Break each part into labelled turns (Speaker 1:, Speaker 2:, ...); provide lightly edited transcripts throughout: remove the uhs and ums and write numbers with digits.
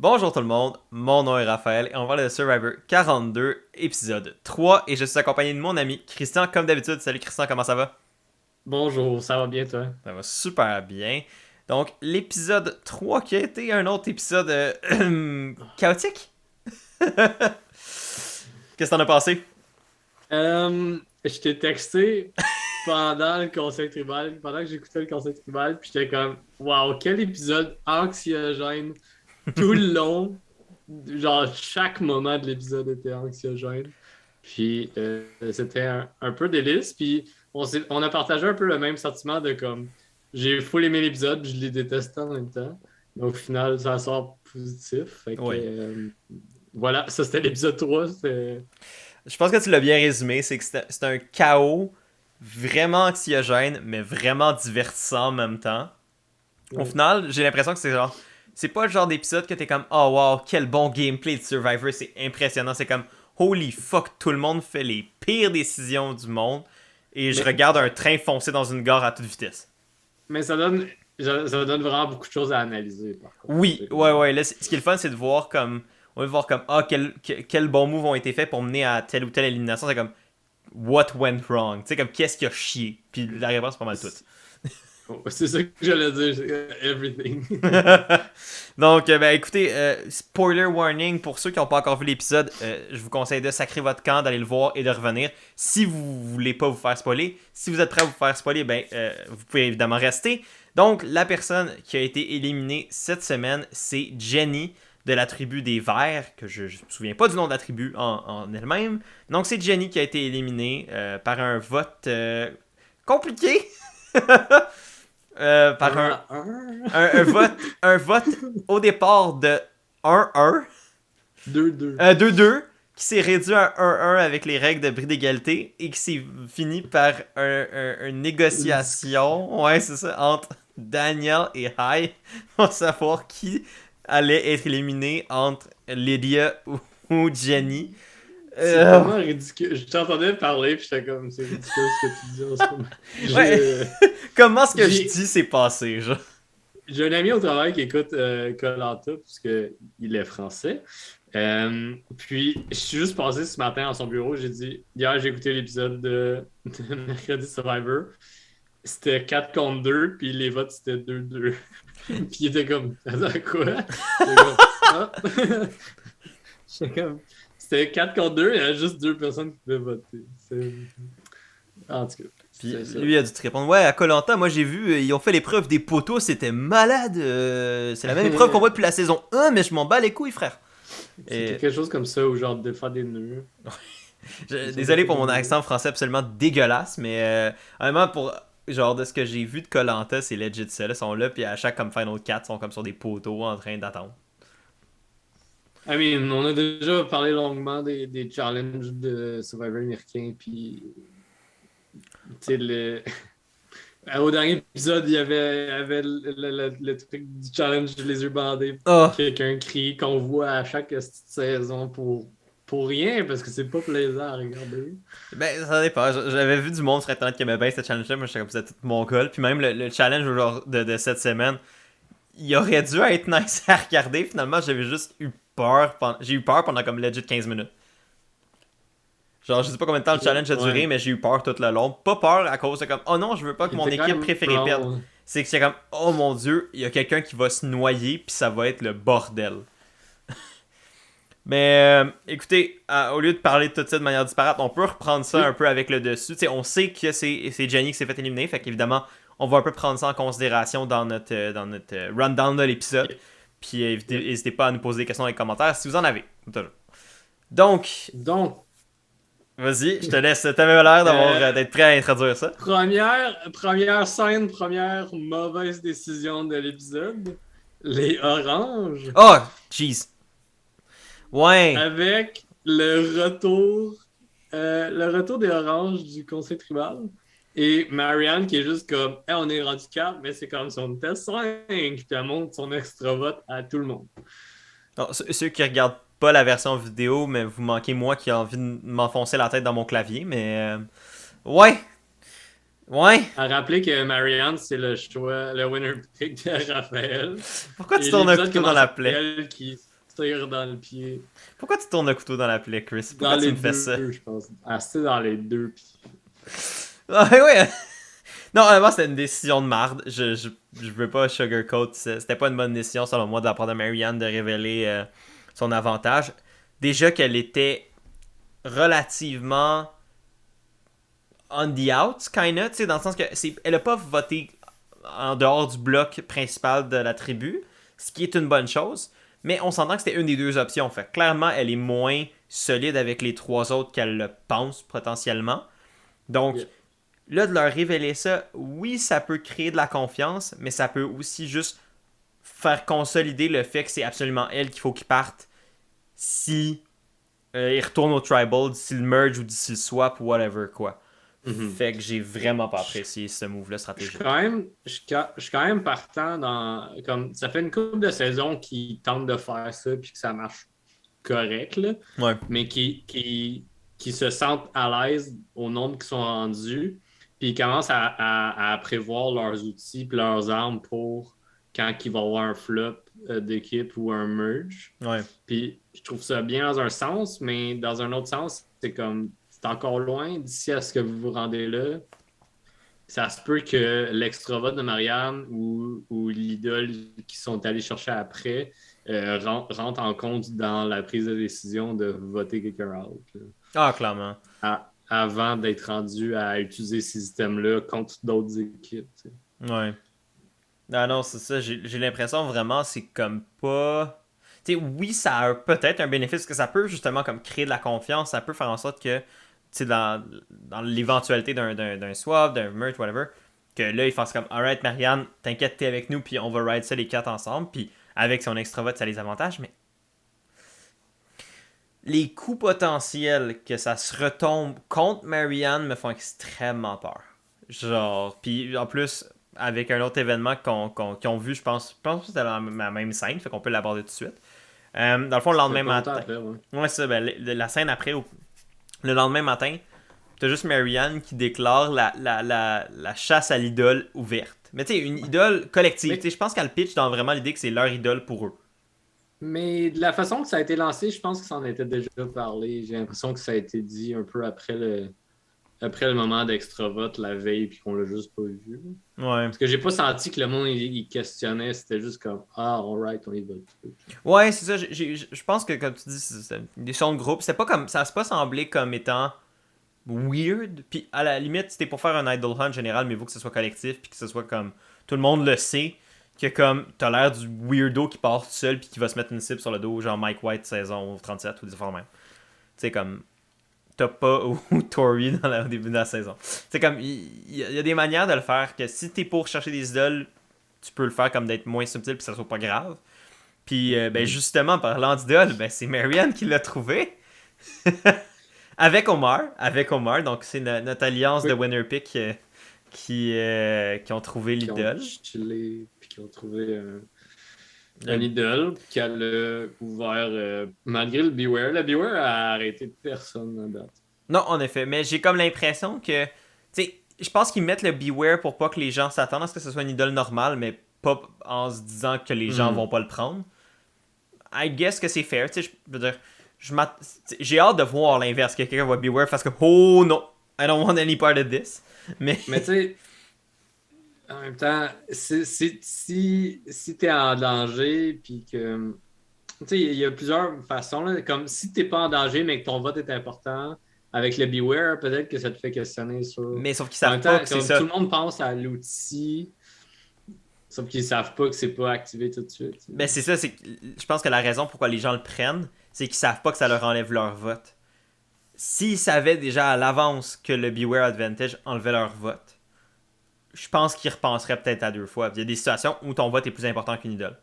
Speaker 1: Bonjour tout le monde, mon nom est Raphaël et on va parler de Survivor 42, épisode 3 et je suis accompagné de mon ami Christian comme d'habitude. Salut Christian, comment ça va?
Speaker 2: Bonjour, ça va bien toi?
Speaker 1: Ça va super bien. Donc l'épisode 3 qui a été un autre épisode chaotique? Qu'est-ce que t'en as pensé?
Speaker 2: Je t'ai texté pendant le conseil tribal, pendant que j'écoutais le conseil tribal, puis j'étais comme, waouh, quel épisode anxiogène tout le long. Genre, chaque moment de l'épisode était anxiogène. Puis c'était un peu délice, puis on a partagé un peu le même sentiment de comme, j'ai full aimé l'épisode, puis je l'ai détesté en même temps. Mais au final, ça sort positif. Fait que,
Speaker 1: Oui.
Speaker 2: voilà, ça c'était l'épisode 3. C'était.
Speaker 1: Je pense que tu l'as bien résumé, c'est que c'est un chaos vraiment anxiogène mais vraiment divertissant en même temps. Au
Speaker 2: Ouais.
Speaker 1: final, j'ai l'impression que c'est genre. C'est pas le genre d'épisode que t'es comme oh wow, quel bon gameplay de Survivor, c'est impressionnant. C'est comme holy fuck, tout le monde fait les pires décisions du monde et je
Speaker 2: Mais,
Speaker 1: regarde un train foncer dans une gare à toute vitesse.
Speaker 2: mais ça donne vraiment beaucoup de choses à analyser, par contre.
Speaker 1: Oui,
Speaker 2: C'est
Speaker 1: ouais,
Speaker 2: comme.
Speaker 1: ouais. Là, ce qui est le fun, c'est de voir comme. On va voir comme ah, quel bons moves ont été faits pour mener à telle ou telle élimination. C'est comme what went wrong. Tu sais, comme qu'est-ce qui a chié. Puis la réponse, c'est pas mal toute.
Speaker 2: C'est ça que j'allais dire, everything.
Speaker 1: Donc, ben écoutez, spoiler warning pour ceux qui n'ont pas encore vu l'épisode, je vous conseille de sacrer votre camp, d'aller le voir et de revenir. Si vous voulez pas vous faire spoiler, si vous êtes prêt à vous faire spoiler, ben vous pouvez évidemment rester. Donc, la personne qui a été éliminée cette semaine, c'est Jenny de la tribu des Verts, que je ne me souviens pas du nom de la tribu en elle-même. Donc, c'est Jenny qui a été éliminée par un vote compliqué. Par un vote au départ de 1-1,
Speaker 2: 2-2.
Speaker 1: 2-2, qui s'est réduit à 1-1 avec les règles de bris d'égalité et qui s'est fini par une
Speaker 2: Une discussion.
Speaker 1: négociation, ouais, c'est ça, entre Daniel et Hai pour savoir qui allait être éliminé entre Lydia ou Jenny.
Speaker 2: C'est
Speaker 1: Euh,
Speaker 2: tellement ridicule. Je t'entendais parler, puis j'étais comme, c'est ridicule ce que tu dis en ce moment.
Speaker 1: ouais,
Speaker 2: J'ai,
Speaker 1: comment ce que je
Speaker 2: j'ai,
Speaker 1: dis c'est passé, genre?
Speaker 2: j'ai un ami au travail qui écoute koh parce qu'il est français. Puis, je suis juste passé ce matin dans son bureau. J'ai dit, hier, j'ai écouté l'épisode de Mercredi Survivor. C'était 4 contre 2, puis les votes, c'était 2-2. Puis il était comme, attends, quoi? J'étais comme, ah. J'étais comme, c'était 4 contre 2, il y avait juste deux personnes qui pouvaient voter. En tout cas,
Speaker 1: Puis
Speaker 2: c'est ça.
Speaker 1: lui a dû te répondre ouais, à koh moi j'ai vu, ils ont fait l'épreuve des poteaux, c'était malade. C'est la même épreuve qu'on voit depuis la saison 1, mais je m'en bats les couilles, frère.
Speaker 2: C'était
Speaker 1: Et
Speaker 2: quelque chose comme ça, ou genre de faire des nœuds. Ils ont
Speaker 1: désolé
Speaker 2: défait
Speaker 1: pour
Speaker 2: des
Speaker 1: mon
Speaker 2: nœuds.
Speaker 1: accent français absolument dégueulasse, mais honnêtement, pour genre de ce que j'ai vu de koh c'est legit ça. Là, ils sont là, puis à chaque comme Final 4, ils sont comme sur des poteaux en train d'attendre.
Speaker 2: I mean, on a déjà parlé longuement des challenges de Survivor américain, puis tu sais, au dernier épisode, il y avait le truc du challenge les yeux bandés.
Speaker 1: Oh,
Speaker 2: Quelqu'un crie qu'on voit à chaque petite saison pour rien, parce que c'est pas plaisant à regarder.
Speaker 1: ben ça dépend. J'avais vu du monde sur internet qui aimait bien cette challenge-là, mais j'étais comme ça, tout mon goal. Puis même le challenge genre, de cette semaine, il aurait dû être nice à regarder. Finalement, j'avais juste eu peur. J'ai eu peur pendant comme legit 15 minutes. Genre, je sais pas combien de temps le challenge a duré,
Speaker 2: Ouais.
Speaker 1: mais j'ai eu peur tout le long. Pas peur à cause de comme, oh non, je veux pas que mon
Speaker 2: C'était quand
Speaker 1: équipe
Speaker 2: même
Speaker 1: préférée perde.
Speaker 2: long.
Speaker 1: C'est que c'est comme, oh mon dieu, il y a quelqu'un qui va se noyer, puis ça va être le bordel. Mais écoutez, au lieu de parler de tout ça de manière disparate, on peut reprendre ça un
Speaker 2: Oui.
Speaker 1: peu avec le dessus. T'sais, on sait que c'est Jenny qui s'est fait éliminer, fait qu'évidemment, on va un peu prendre ça en considération dans notre rundown de l'épisode. Puis
Speaker 2: Oui.
Speaker 1: n'hésitez pas à nous poser des questions dans les commentaires si vous en avez. Donc,
Speaker 2: Donc,
Speaker 1: vas-y, je te laisse. T'avais l'air
Speaker 2: euh,
Speaker 1: d'être prêt à introduire ça.
Speaker 2: première scène, première mauvaise décision de l'épisode, les oranges,
Speaker 1: Oh, jeez. Ouais.
Speaker 2: avec le retour des oranges du conseil tribal. Et Marianne qui est juste comme, hey, on est rendu 4, mais c'est comme si on était 5. Puis elle montre son extra vote à tout le monde.
Speaker 1: Non, ceux qui regardent pas la version vidéo, mais vous manquez moi qui a envie de m'enfoncer la tête dans mon clavier, mais ouais, ouais.
Speaker 2: À rappeler que Marianne, c'est le choix, le winner pick de Raphaël.
Speaker 1: Pourquoi tu
Speaker 2: Et
Speaker 1: tournes un
Speaker 2: l'épisode
Speaker 1: couteau dans
Speaker 2: commence
Speaker 1: la
Speaker 2: avec
Speaker 1: plaie?
Speaker 2: elle qui. tire dans le pied.
Speaker 1: Pourquoi tu tournes le couteau dans la plaie, Chris? Pourquoi
Speaker 2: Dans
Speaker 1: tu
Speaker 2: les
Speaker 1: me fais ça?
Speaker 2: deux, je pense. Ah, c'était dans les deux. Puis...
Speaker 1: Ouais, ouais. Non, honnêtement, c'était une décision de marde. Je veux pas sugarcoat. C'était pas une bonne décision, selon moi, de la part de Marianne de révéler son avantage. Déjà qu'elle était relativement on the out, kinda, tu sais, dans le sens que elle a pas voté en dehors du bloc principal de la tribu, ce qui est une bonne chose, mais on s'entend que c'était une des deux options. Fait clairement, elle est moins solide avec les trois autres qu'elle le pense potentiellement. Donc,
Speaker 2: Yeah.
Speaker 1: là, de leur révéler ça, oui, ça peut créer de la confiance, mais ça peut aussi juste faire consolider le fait que c'est absolument elle qu'il faut qu'il parte si il retourne au tribal, d'ici le merge ou d'ici le swap ou whatever, quoi.
Speaker 2: Mhm.
Speaker 1: Fait que j'ai vraiment pas apprécié ce move-là
Speaker 2: Je suis
Speaker 1: stratégique.
Speaker 2: quand même, je suis quand même partant dans. Comme, ça fait une couple de saisons qui tentent de faire ça puis que ça marche correct, là,
Speaker 1: Ouais.
Speaker 2: mais qui se sentent à l'aise au nombre qui sont rendus, puis ils commencent à prévoir leurs outils et leurs armes pour quand il va y avoir un flop d'équipe ou un merge.
Speaker 1: Ouais.
Speaker 2: Puis je trouve ça bien dans un sens, mais dans un autre sens, c'est comme c'est encore loin d'ici à ce que vous vous rendez là. Ça se peut que l'extravot de Marianne ou l'idole qui sont allés chercher après rentre en compte dans la prise de décision de voter quelqu'un out. Là.
Speaker 1: Ah, clairement.
Speaker 2: Avant d'être rendu à utiliser ces systèmes-là contre d'autres équipes. Tu sais.
Speaker 1: Ouais. Ah non, c'est ça. J'ai l'impression vraiment, c'est comme pas. Tu sais, oui, ça a peut-être un bénéfice, parce que ça peut justement comme créer de la confiance. Ça peut faire en sorte que, tu sais, dans l'éventualité d'un swap, d'un merge, whatever, que là, ils fassent comme, alright, Marianne, t'inquiète, t'es avec nous, puis on va ride ça les quatre ensemble. Puis avec son extravot, ça a les avantages, mais les coûts potentiels que ça se retombe contre Marianne me font extrêmement peur. Genre, puis en plus, avec un autre événement qu'ils ont vu, je pense que c'était la même scène, fait qu'on peut l'aborder tout de suite. Dans le fond, le
Speaker 2: Ça
Speaker 1: lendemain
Speaker 2: fait longtemps
Speaker 1: matin.
Speaker 2: après, ouais.
Speaker 1: Ouais, c'est ça, ben, la scène après, le lendemain matin, t'as juste Marianne qui déclare la chasse à l'idole ouverte. Mais tu sais, une idole collective. Tu sais, je pense qu'elle pitch dans vraiment l'idée que c'est leur idole pour eux.
Speaker 2: Mais de la façon que ça a été lancé, je pense que ça en était déjà parlé. J'ai l'impression que ça a été dit un peu après le moment d'extravote la veille, puis qu'on l'a juste pas vu.
Speaker 1: Ouais.
Speaker 2: Parce que j'ai pas senti que le monde il questionnait, c'était juste comme ah, alright, on y va.
Speaker 1: Ouais, c'est ça. Je pense que, comme tu dis, c'est une décision de groupe. C'est pas comme. Ça s'est pas semblé comme étant weird. Puis à la limite, c'était pour faire un idol hunt général, mais il faut que ce soit collectif, puis que ce soit comme. Tout le monde le sait. Que comme. T'as l'air du weirdo qui part tout seul, puis qui va se mettre une cible sur le dos, genre Mike White saison 37 ou des affaires même. Tu sais, comme. T'as pas. Ou Tory au début de la saison. C'est comme. Il y a des manières de le faire que si t'es pour chercher des idoles, tu peux le faire comme d'être moins subtil, puis ça soit pas grave. Puis, ben justement, parlant d'idole, ben c'est Marianne qui l'a trouvé. Avec Omar, donc c'est notre alliance de
Speaker 2: Oui.
Speaker 1: winner pick qui ont trouvé
Speaker 2: Qui ont
Speaker 1: l'idole.
Speaker 2: chillé, puis qui ont trouvé un
Speaker 1: Le-
Speaker 2: idole, qui a ouvert malgré le Beware. Le Beware a arrêté personne à date.
Speaker 1: Non, en effet, mais j'ai comme l'impression que, tu sais, je pense qu'ils mettent le Beware pour pas que les gens s'attendent à ce que ce soit une idole normale, mais pas en se disant que les gens vont pas le prendre. I guess que c'est fair, tu sais, je veux dire, j'ai hâte de voir l'inverse, que quelqu'un va Beware parce que, oh non, I don't want any part of this. Mais,
Speaker 2: Mais tu sais, en même temps, si t'es en danger, puis que. Tu sais, il y a plusieurs façons. Là, comme si t'es pas en danger, mais que ton vote est important, avec le Beware, peut-être que ça te fait questionner sur.
Speaker 1: mais sauf qu'ils
Speaker 2: En même
Speaker 1: savent pas
Speaker 2: temps,
Speaker 1: que c'est
Speaker 2: comme tout
Speaker 1: ça.
Speaker 2: le monde pense à l'outil, sauf qu'ils savent pas que c'est pas activé tout de suite. Tu sais.
Speaker 1: Ben c'est ça, je pense que la raison pourquoi les gens le prennent, c'est qu'ils savent pas que ça leur enlève leur vote. S'ils savaient déjà à l'avance que le Beware Advantage enlevait leur vote, je pense qu'ils repenseraient peut-être à deux fois. Il y a des situations où ton vote est plus important qu'une idole.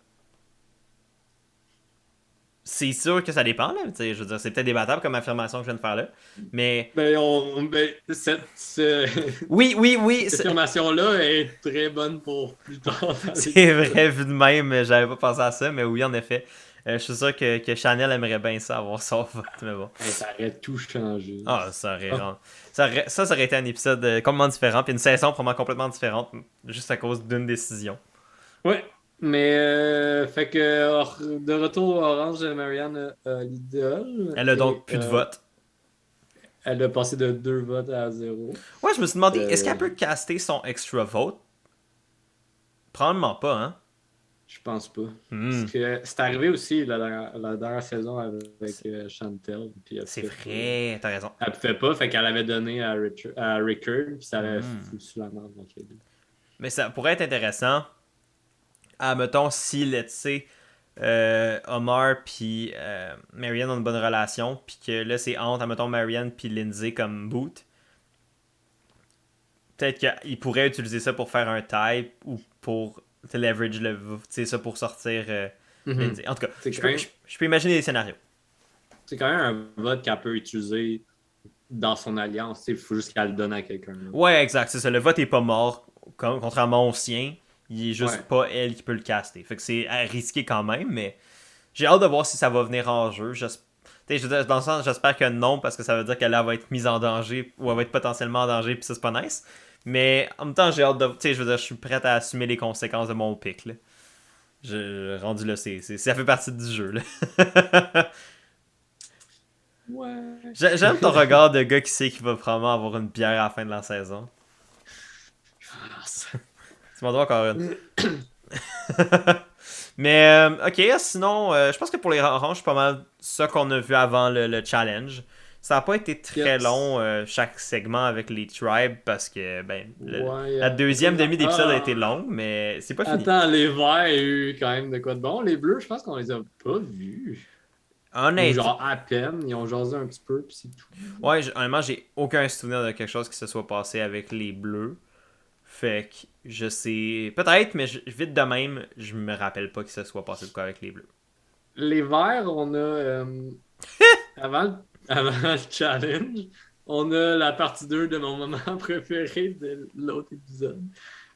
Speaker 1: C'est sûr que ça dépend, là. Je veux dire, c'est peut-être débattable comme affirmation que je viens de faire là. Mais oui, oui, oui,
Speaker 2: cette affirmation-là est très bonne pour plus tard.
Speaker 1: c'est vrai, vu de même, j'avais pas pensé à ça, mais oui, en effet. Je suis sûr que Chanel aimerait bien ça, avoir son vote, mais bon.
Speaker 2: Hey, ça aurait tout changé.
Speaker 1: Ah, ça aurait été un épisode complètement différent, puis une saison probablement complètement différente, juste à cause d'une décision.
Speaker 2: Ouais, Mais, fait que, de retour au Orange, Marianne a l'idole
Speaker 1: Elle a donc
Speaker 2: et
Speaker 1: plus de vote.
Speaker 2: elle a passé de 2 votes à 0.
Speaker 1: Ouais, je me suis demandé, est-ce qu'elle
Speaker 2: Euh,
Speaker 1: peut caster son extra vote? Probablement pas, hein?
Speaker 2: je pense pas. Parce
Speaker 1: Hmm,
Speaker 2: que c'est arrivé aussi la dernière saison avec
Speaker 1: c'est
Speaker 2: Chantel, puis
Speaker 1: c'est vrai, t'as raison.
Speaker 2: elle pouvait pas, fait qu'elle avait donné à Rickard, puis ça avait
Speaker 1: Hmm.
Speaker 2: foutu la merde entre les deux.
Speaker 1: Mais ça pourrait être intéressant, mettons, si, let's say, Omar puis Marianne ont une bonne relation, puis que là, c'est entre, mettons, Marianne puis Lindsay comme boot. Peut-être qu'il pourrait utiliser ça pour faire un type ou pour leverage le, ça pour sortir
Speaker 2: Mhm.
Speaker 1: Lindsay. En tout cas,
Speaker 2: C'est quand même,
Speaker 1: je peux imaginer des scénarios.
Speaker 2: c'est quand même un vote qu'elle peut utiliser dans son alliance. Il faut juste qu'elle le donne à quelqu'un d'autre.
Speaker 1: Ouais, exact, c'est ça. Le vote est pas mort, contrairement au sien. Il est juste
Speaker 2: Ouais.
Speaker 1: pas elle qui peut le caster. Fait que c'est risqué quand même, mais j'ai hâte de voir si ça va venir en jeu. Dans le sens, j'espère que non, parce que ça veut dire qu'elle va être mise en danger ou elle va être potentiellement en danger, puis ça, c'est pas nice. Mais en même temps, j'ai hâte de. Tu sais, je veux dire, je suis prêt à assumer les conséquences de mon pic, là. Rendu là, ça fait partie du jeu, là.
Speaker 2: Ouais.
Speaker 1: J'aime ton regard de gars qui sait qu'il va probablement avoir une bière à la fin de la saison. Tu m'en dois encore une. Mais, ok, sinon, je pense que pour les oranges, c'est pas mal ça qu'on a vu avant le challenge. Ça n'a pas été très
Speaker 2: Yes.
Speaker 1: long, chaque segment avec les tribes, parce que,
Speaker 2: Ouais,
Speaker 1: la deuxième demi d'épisode a été
Speaker 2: Ah!
Speaker 1: longue, mais c'est pas fini.
Speaker 2: Attends, les verts ont eu quand même de quoi de bon. Les bleus, je pense qu'on les a pas vus. Ou
Speaker 1: Honnête,
Speaker 2: genre à peine, ils ont jasé un petit peu, puis c'est tout.
Speaker 1: ouais, honnêtement, j'ai aucun souvenir de quelque chose qui se soit passé avec les bleus. Fait que je sais, peut-être, mais vite de même, je me rappelle pas qu'il se soit passé de quoi avec les bleus.
Speaker 2: Les verts, on a, avant le challenge, on a la partie 2 de mon moment préféré de l'autre épisode.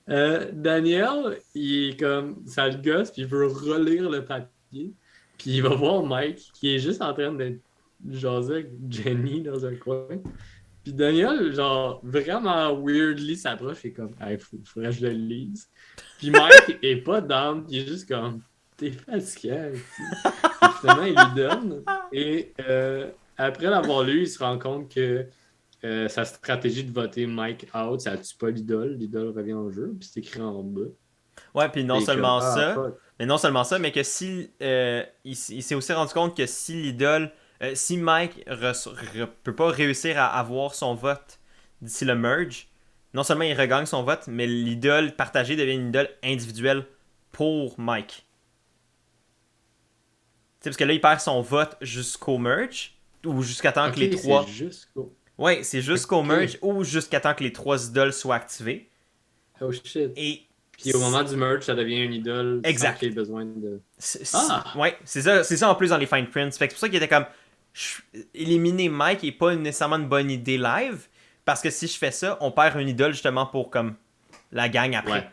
Speaker 2: Daniel, il est comme, ça le gosse, puis il veut relire le papier. Puis il va voir Mike, qui est juste en train de jaser avec Jenny dans un coin. Puis Daniel, genre, vraiment weirdly s'approche et comme, hey, faudrait que je le lise. Puis Mike est pas down, il est juste comme, t'es fatigué, tu sais. Fait que finalement, il lui donne. Et après l'avoir lu, il se rend compte que sa stratégie de voter Mike out, ça tue pas l'idole. L'idole revient en jeu, puis c'est écrit en bas.
Speaker 1: Ouais, puis non
Speaker 2: Puis il est comme,
Speaker 1: seulement
Speaker 2: ah,
Speaker 1: ça,
Speaker 2: fuck.
Speaker 1: mais que si il s'est aussi rendu compte que si l'idole, si Mike peut pas réussir à avoir son vote d'ici le merge, non seulement il regagne son vote, mais l'idole partagée devient une idole individuelle pour Mike. Tu sais, parce que là il perd son vote jusqu'au merge ou jusqu'à temps que
Speaker 2: Ok,
Speaker 1: les
Speaker 2: c'est
Speaker 1: trois.
Speaker 2: juste cool.
Speaker 1: Ouais, c'est jusqu'au merge
Speaker 2: Ok.
Speaker 1: ou jusqu'à temps que les trois idoles soient activées.
Speaker 2: Oh shit.
Speaker 1: Et
Speaker 2: Puis au moment du merge, ça devient une idole sans qu'il
Speaker 1: exact.
Speaker 2: ait besoin de. Ah!
Speaker 1: Ouais, c'est ça en plus dans les fine prints. Fait que c'est pour ça qu'il était comme éliminer Mike est pas nécessairement une bonne idée live parce que si je fais ça, on perd une idole justement pour comme la gang après.
Speaker 2: Ouais.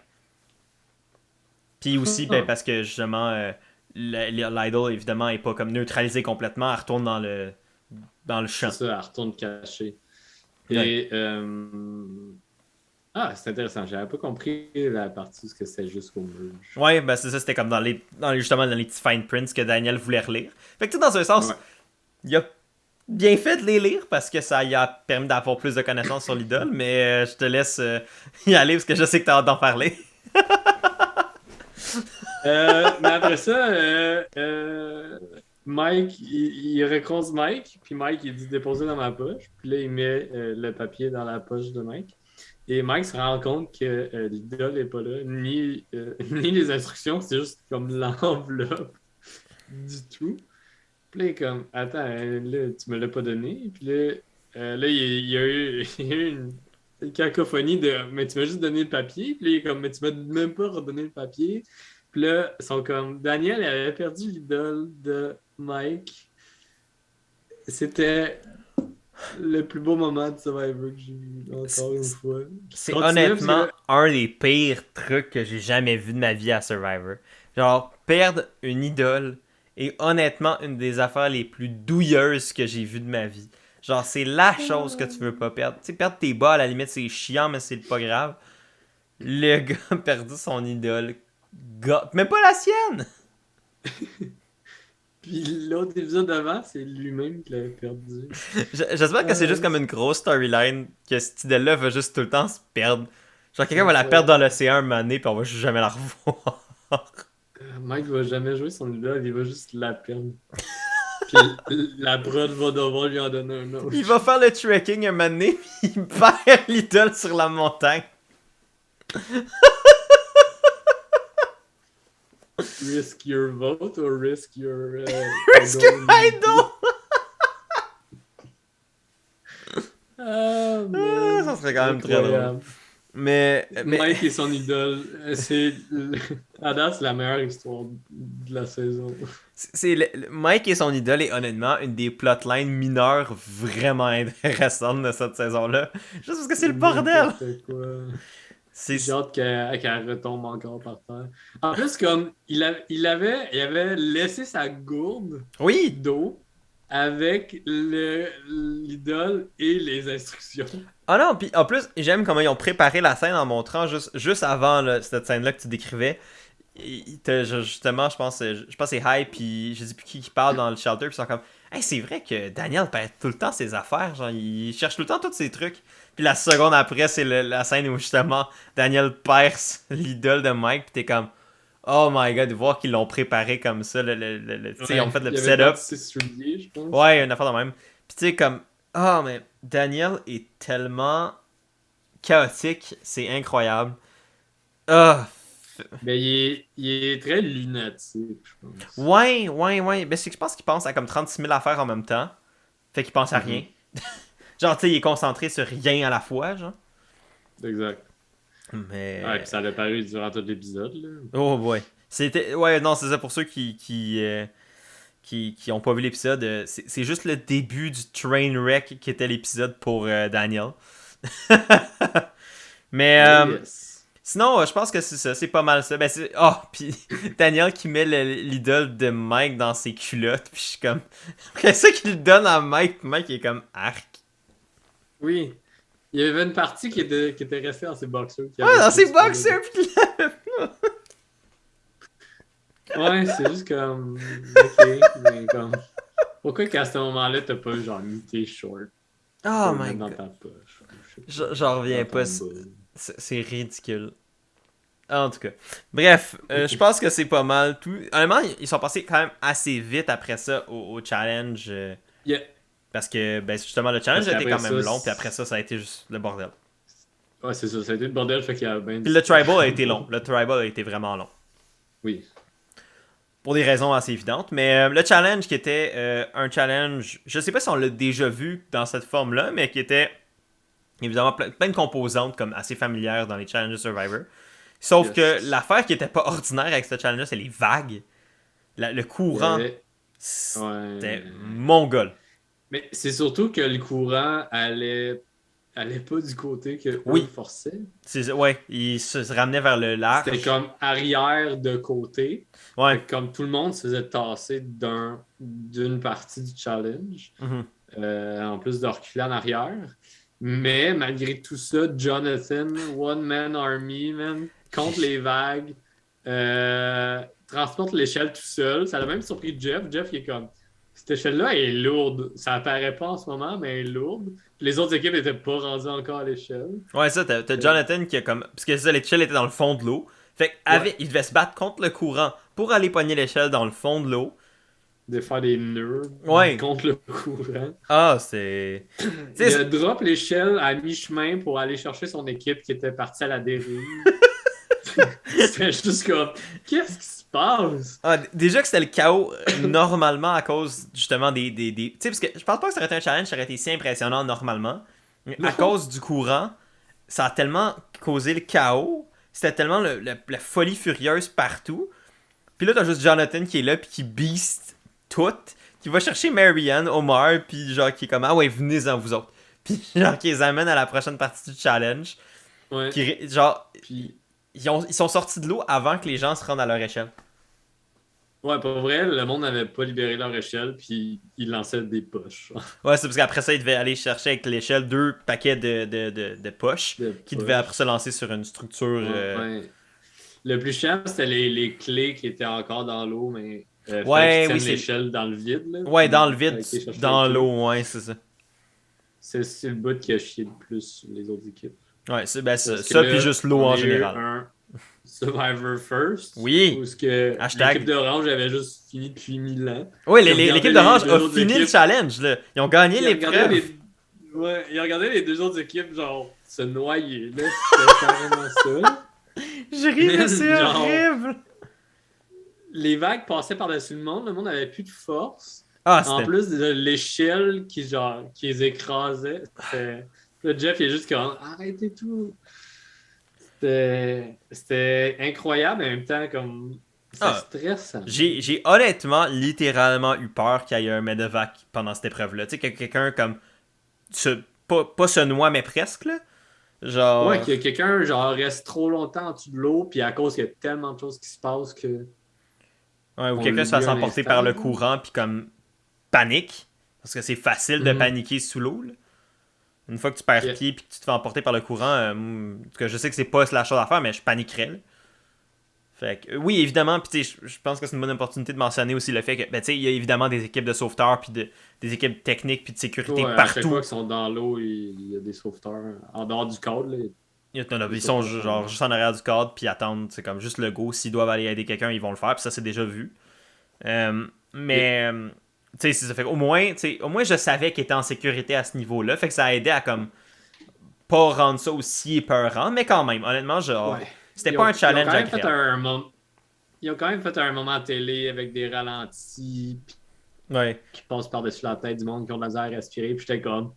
Speaker 1: Puis aussi parce que justement l'idol évidemment est pas comme neutralisé complètement, elle retourne dans le
Speaker 2: C'est
Speaker 1: champ.
Speaker 2: ça, elle retourne cacher.
Speaker 1: Ouais.
Speaker 2: Et. Ah, c'est intéressant. J'avais pas compris la partie où c'était jusqu'au merge.
Speaker 1: Ouais, ben c'est ça, c'était comme justement dans les petits fine prints que Daniel voulait relire. Fait que tu sais, dans un sens,
Speaker 2: Ouais.
Speaker 1: il a bien fait de les lire parce que ça lui a permis d'avoir plus de connaissances sur l'idole, mais je te laisse y aller parce que je sais que t'as hâte d'en parler.
Speaker 2: Mais après ça, Mike, il recroise Mike, puis Mike, il dit déposer dans ma poche. Puis là, il met le papier dans la poche de Mike. Et Mike se rend compte que l'idole n'est pas là, ni, ni les instructions, c'est juste comme l'enveloppe du tout. Puis là, il est comme, attends, là, tu me l'as pas donné. Puis là, il y a eu, il y a eu une cacophonie de, mais tu m'as juste donné le papier. Puis là, il est comme, mais tu m'as même pas redonné le papier. Puis là, ils sont comme, Daniel avait perdu l'idole de Mike. C'était le plus beau moment de Survivor que j'ai vu, encore une fois. Je
Speaker 1: C'est
Speaker 2: continue parce
Speaker 1: honnêtement
Speaker 2: que,
Speaker 1: un des pires trucs que j'ai jamais vu de ma vie à Survivor. Genre, perdre une idole est honnêtement une des affaires les plus douilleuses que j'ai vues de ma vie. Genre, c'est la chose que tu veux pas perdre. Tu sais, perdre tes bas, à la limite, c'est chiant, mais c'est pas grave. Le gars a perdu son idole. God. Même pas la sienne!
Speaker 2: Puis l'autre épisode d'avant, c'est lui-même qui l'avait perdu.
Speaker 1: J'espère que c'est juste comme une grosse storyline, que cette idole-là va juste tout le temps se perdre. Genre, quelqu'un va la perdre dans l'océan un moment donné, puis on va juste jamais la revoir.
Speaker 2: Mike va jamais jouer son idole, il va juste la perdre. Puis la prod va devoir lui en donner un autre.
Speaker 1: Il va faire le trekking un moment donné, puis il perd l'idole sur la montagne.
Speaker 2: Risk your vote or risk your...
Speaker 1: Risk your idol!
Speaker 2: Ah,
Speaker 1: Ça serait quand même très drôle. Mais...
Speaker 2: Mike et son idole, c'est... À date, c'est la meilleure histoire de la saison.
Speaker 1: Mike et son idole est honnêtement une des plotlines mineures vraiment intéressantes de cette saison-là. Juste parce que c'est le bordel! J'ai
Speaker 2: hâte qu'elle retombe encore par terre. En plus, comme il avait laissé sa gourde d'eau avec l'idole et les instructions.
Speaker 1: Ah non, puis en plus, j'aime comment ils ont préparé la scène en montrant juste avant là, cette scène-là que tu décrivais. Justement, je pense que c'est Hype, puis je sais plus qui parle dans le shelter, puis ils sont comme hey, c'est vrai que Daniel perd tout le temps ses affaires, genre il cherche tout le temps tous ses trucs. Puis la seconde après, c'est la scène où justement Daniel perce l'idole de Mike, puis t'es comme oh my god, de voir qu'ils l'ont préparé comme ça, ils ont fait le setup. Ouais, une affaire de même. Puis tu sais, comme oh, mais Daniel est tellement chaotique, c'est incroyable. Ah.
Speaker 2: Mais il est très lunatique, je pense.
Speaker 1: Ouais. Ben, c'est que je pense qu'il pense à comme 36 000 affaires en même temps. Fait qu'il pense à rien. Genre, tu sais, il est concentré sur rien à la fois, genre.
Speaker 2: Exact.
Speaker 1: Mais...
Speaker 2: Ouais, puis ça l'a paru durant tout l'épisode, là.
Speaker 1: Oh, ouais. Ouais, non, c'est ça pour ceux qui ont pas vu l'épisode. C'est juste le début du train wreck qui était l'épisode pour Daniel. Mais...
Speaker 2: Yes.
Speaker 1: Sinon, je pense que c'est ça, c'est pas mal ça. Ben c'est... Oh, puis Daniel qui met l'idole de Mike dans ses culottes, puis je suis comme... Qu'est-ce qu'il le donne à Mike? Mike est comme arc.
Speaker 2: Oui. Il y avait une partie qui était restée dans ses boxers.
Speaker 1: Dans ses boxers, puis
Speaker 2: ouais, c'est juste comme... Ok, mais comme... Pourquoi qu'à ce moment-là, t'as pas genre mis tes shorts?
Speaker 1: Oh my god.
Speaker 2: Dans ta poche.
Speaker 1: J'en reviens pas. C'est ridicule. En tout cas. Bref, je pense que c'est pas mal tout. Honnêtement, ils sont passés quand même assez vite après ça au challenge. Parce que, ben, justement, le challenge a été quand même long, puis après ça, ça a été juste le bordel.
Speaker 2: Ouais, c'est ça, ça a été le bordel, fait qu'il y a bien...
Speaker 1: Puis le tribal a été long. Le tribal a été vraiment long.
Speaker 2: Oui.
Speaker 1: Pour des raisons assez évidentes. Mais le challenge qui était un challenge, je sais pas si on l'a déjà vu dans cette forme-là, mais qui était évidemment plein de composantes comme assez familières dans les challenges de Survivor. Sauf que l'affaire qui était pas ordinaire avec ce challenge-là, c'est les vagues. Le courant, c'était mongol.
Speaker 2: Mais c'est surtout que le courant allait pas du côté que eux forçaient.
Speaker 1: Ouais, il se ramenait vers le large.
Speaker 2: C'était comme arrière de côté.
Speaker 1: Ouais.
Speaker 2: Comme tout le monde se faisait tasser d'une partie du challenge. En plus de reculer en arrière. Mais malgré tout ça, Jonathan, One Man Army, man, contre les vagues, transporte l'échelle tout seul. Ça a même surpris Jeff. Jeff, il est comme... Cette échelle-là est lourde. Ça apparaît pas en ce moment, mais elle est lourde. Les autres équipes n'étaient pas rendues encore à l'échelle.
Speaker 1: Ouais, ça, t'as Jonathan qui a comme... Parce que ça, l'échelle était dans le fond de l'eau. Fait il devait se battre contre le courant pour aller pogner l'échelle dans le fond de l'eau.
Speaker 2: De faire des nœuds contre le courant.
Speaker 1: Ah, c'est...
Speaker 2: Il a drop l'échelle à mi-chemin pour aller chercher son équipe qui était partie à la dérive. C'était juste comme... Qu'est-ce qui se passe?
Speaker 1: Ah, déjà que c'était le chaos normalement à cause justement des... Tu sais, parce que je pense pas que ça aurait été un challenge, ça aurait été si impressionnant normalement. Mais à cause du courant, ça a tellement causé le chaos. C'était tellement la folie furieuse partout. Puis là, t'as juste Jonathan qui est là, puis qui beast tout. Qui va chercher Marianne, Omar, puis genre qui est comme ah ouais, venez-en vous autres. Puis genre qui les amène à la prochaine partie du challenge.
Speaker 2: Ouais.
Speaker 1: Puis ils sont sortis de l'eau avant que les gens se rendent à leur échelle.
Speaker 2: Ouais, pour vrai, le monde n'avait pas libéré leur échelle, puis ils lançaient des poches.
Speaker 1: Ouais, c'est parce qu'après ça, ils devaient aller chercher avec l'échelle 2 paquets de poches qui devaient après se lancer sur une structure.
Speaker 2: Le plus chiant, c'était les clés qui étaient encore dans l'eau, mais fallait qu'ils
Speaker 1: Ouais, oui,
Speaker 2: tiennent
Speaker 1: c'est.
Speaker 2: l'échelle dans le vide. Là,
Speaker 1: Ouais,
Speaker 2: puis
Speaker 1: dans le vide,
Speaker 2: fallait qu'ils cherchent les
Speaker 1: dans
Speaker 2: clés.
Speaker 1: l'eau, ouais, c'est ça.
Speaker 2: C'est le bout qui a chié le plus les autres équipes.
Speaker 1: Ouais, c'est ben, ça,
Speaker 2: Parce que
Speaker 1: ça, puis
Speaker 2: là,
Speaker 1: juste l'eau
Speaker 2: on
Speaker 1: en
Speaker 2: a eu
Speaker 1: général.
Speaker 2: un Survivor First, où
Speaker 1: Oui,
Speaker 2: ce que l'équipe
Speaker 1: hashtag.
Speaker 2: d'Orange avait juste fini depuis 1000 ans.
Speaker 1: Oui,
Speaker 2: Ils
Speaker 1: l'équipe
Speaker 2: regardaient
Speaker 1: d'Orange
Speaker 2: les
Speaker 1: a
Speaker 2: deux autres
Speaker 1: fini le
Speaker 2: équipes.
Speaker 1: challenge, là. Ils ont gagné
Speaker 2: Ils regardaient
Speaker 1: l'épreuve.
Speaker 2: ils regardaient les deux autres équipes, genre, se noyer. Là, c'était carrément ça.
Speaker 1: Je ris, mais c'est
Speaker 2: Genre,
Speaker 1: horrible.
Speaker 2: les vagues passaient par-dessus le monde avait plus de force.
Speaker 1: Ah,
Speaker 2: En
Speaker 1: c'était.
Speaker 2: plus de l'échelle qui les écrasait. Là, Jeff, il est juste comme arrêtez tout. C'était incroyable, mais en même temps, comme c'est
Speaker 1: Ah,
Speaker 2: stressant.
Speaker 1: j'ai honnêtement, littéralement eu peur qu'il y ait un medevac pendant cette épreuve-là. Tu sais, que quelqu'un comme. Pas se noie, mais presque, là.
Speaker 2: Ouais,
Speaker 1: Genre.
Speaker 2: que quelqu'un genre reste trop longtemps en dessous de l'eau, puis à cause qu'il y a tellement de choses qui se passent que
Speaker 1: Ouais, ou
Speaker 2: on
Speaker 1: quelqu'un se
Speaker 2: l'oublie
Speaker 1: fasse
Speaker 2: un
Speaker 1: emporter par
Speaker 2: instant.
Speaker 1: le courant, puis comme. Panique. Parce que c'est facile de
Speaker 2: Mhm.
Speaker 1: paniquer sous l'eau, là. Une fois que tu perds
Speaker 2: Yeah.
Speaker 1: pied puis que tu te fais emporter par le courant, en tout cas, je sais que c'est pas la chose à faire, mais je paniquerais. Là. Fait que, oui, évidemment, puis je pense que c'est une bonne opportunité de mentionner aussi le fait que, ben, tu sais, il y a évidemment des équipes de sauveteurs puis des équipes techniques puis de sécurité
Speaker 2: Ouais, à chaque
Speaker 1: partout.
Speaker 2: fois qu'ils sont dans l'eau, il y a des sauveteurs. En dehors du cadre, là,
Speaker 1: Ils sont genre juste en arrière du cadre puis attendent, c'est comme juste le go. S'ils doivent aller aider quelqu'un, ils vont le faire, puis ça, c'est déjà vu. Mais, tu sais, ça fait au moins, je savais qu'il était en sécurité à ce niveau-là, fait que ça a aidé à, comme, pas rendre ça aussi épeurant, mais quand même, honnêtement, genre,
Speaker 2: ouais.
Speaker 1: c'était pas un challenge
Speaker 2: Ils ont quand même fait
Speaker 1: agréable.
Speaker 2: ils ont quand même fait un moment télé avec des ralentis puis
Speaker 1: Ouais.
Speaker 2: qui passent par-dessus la tête du monde qui ont de la misère à respirer. Puis j'étais comme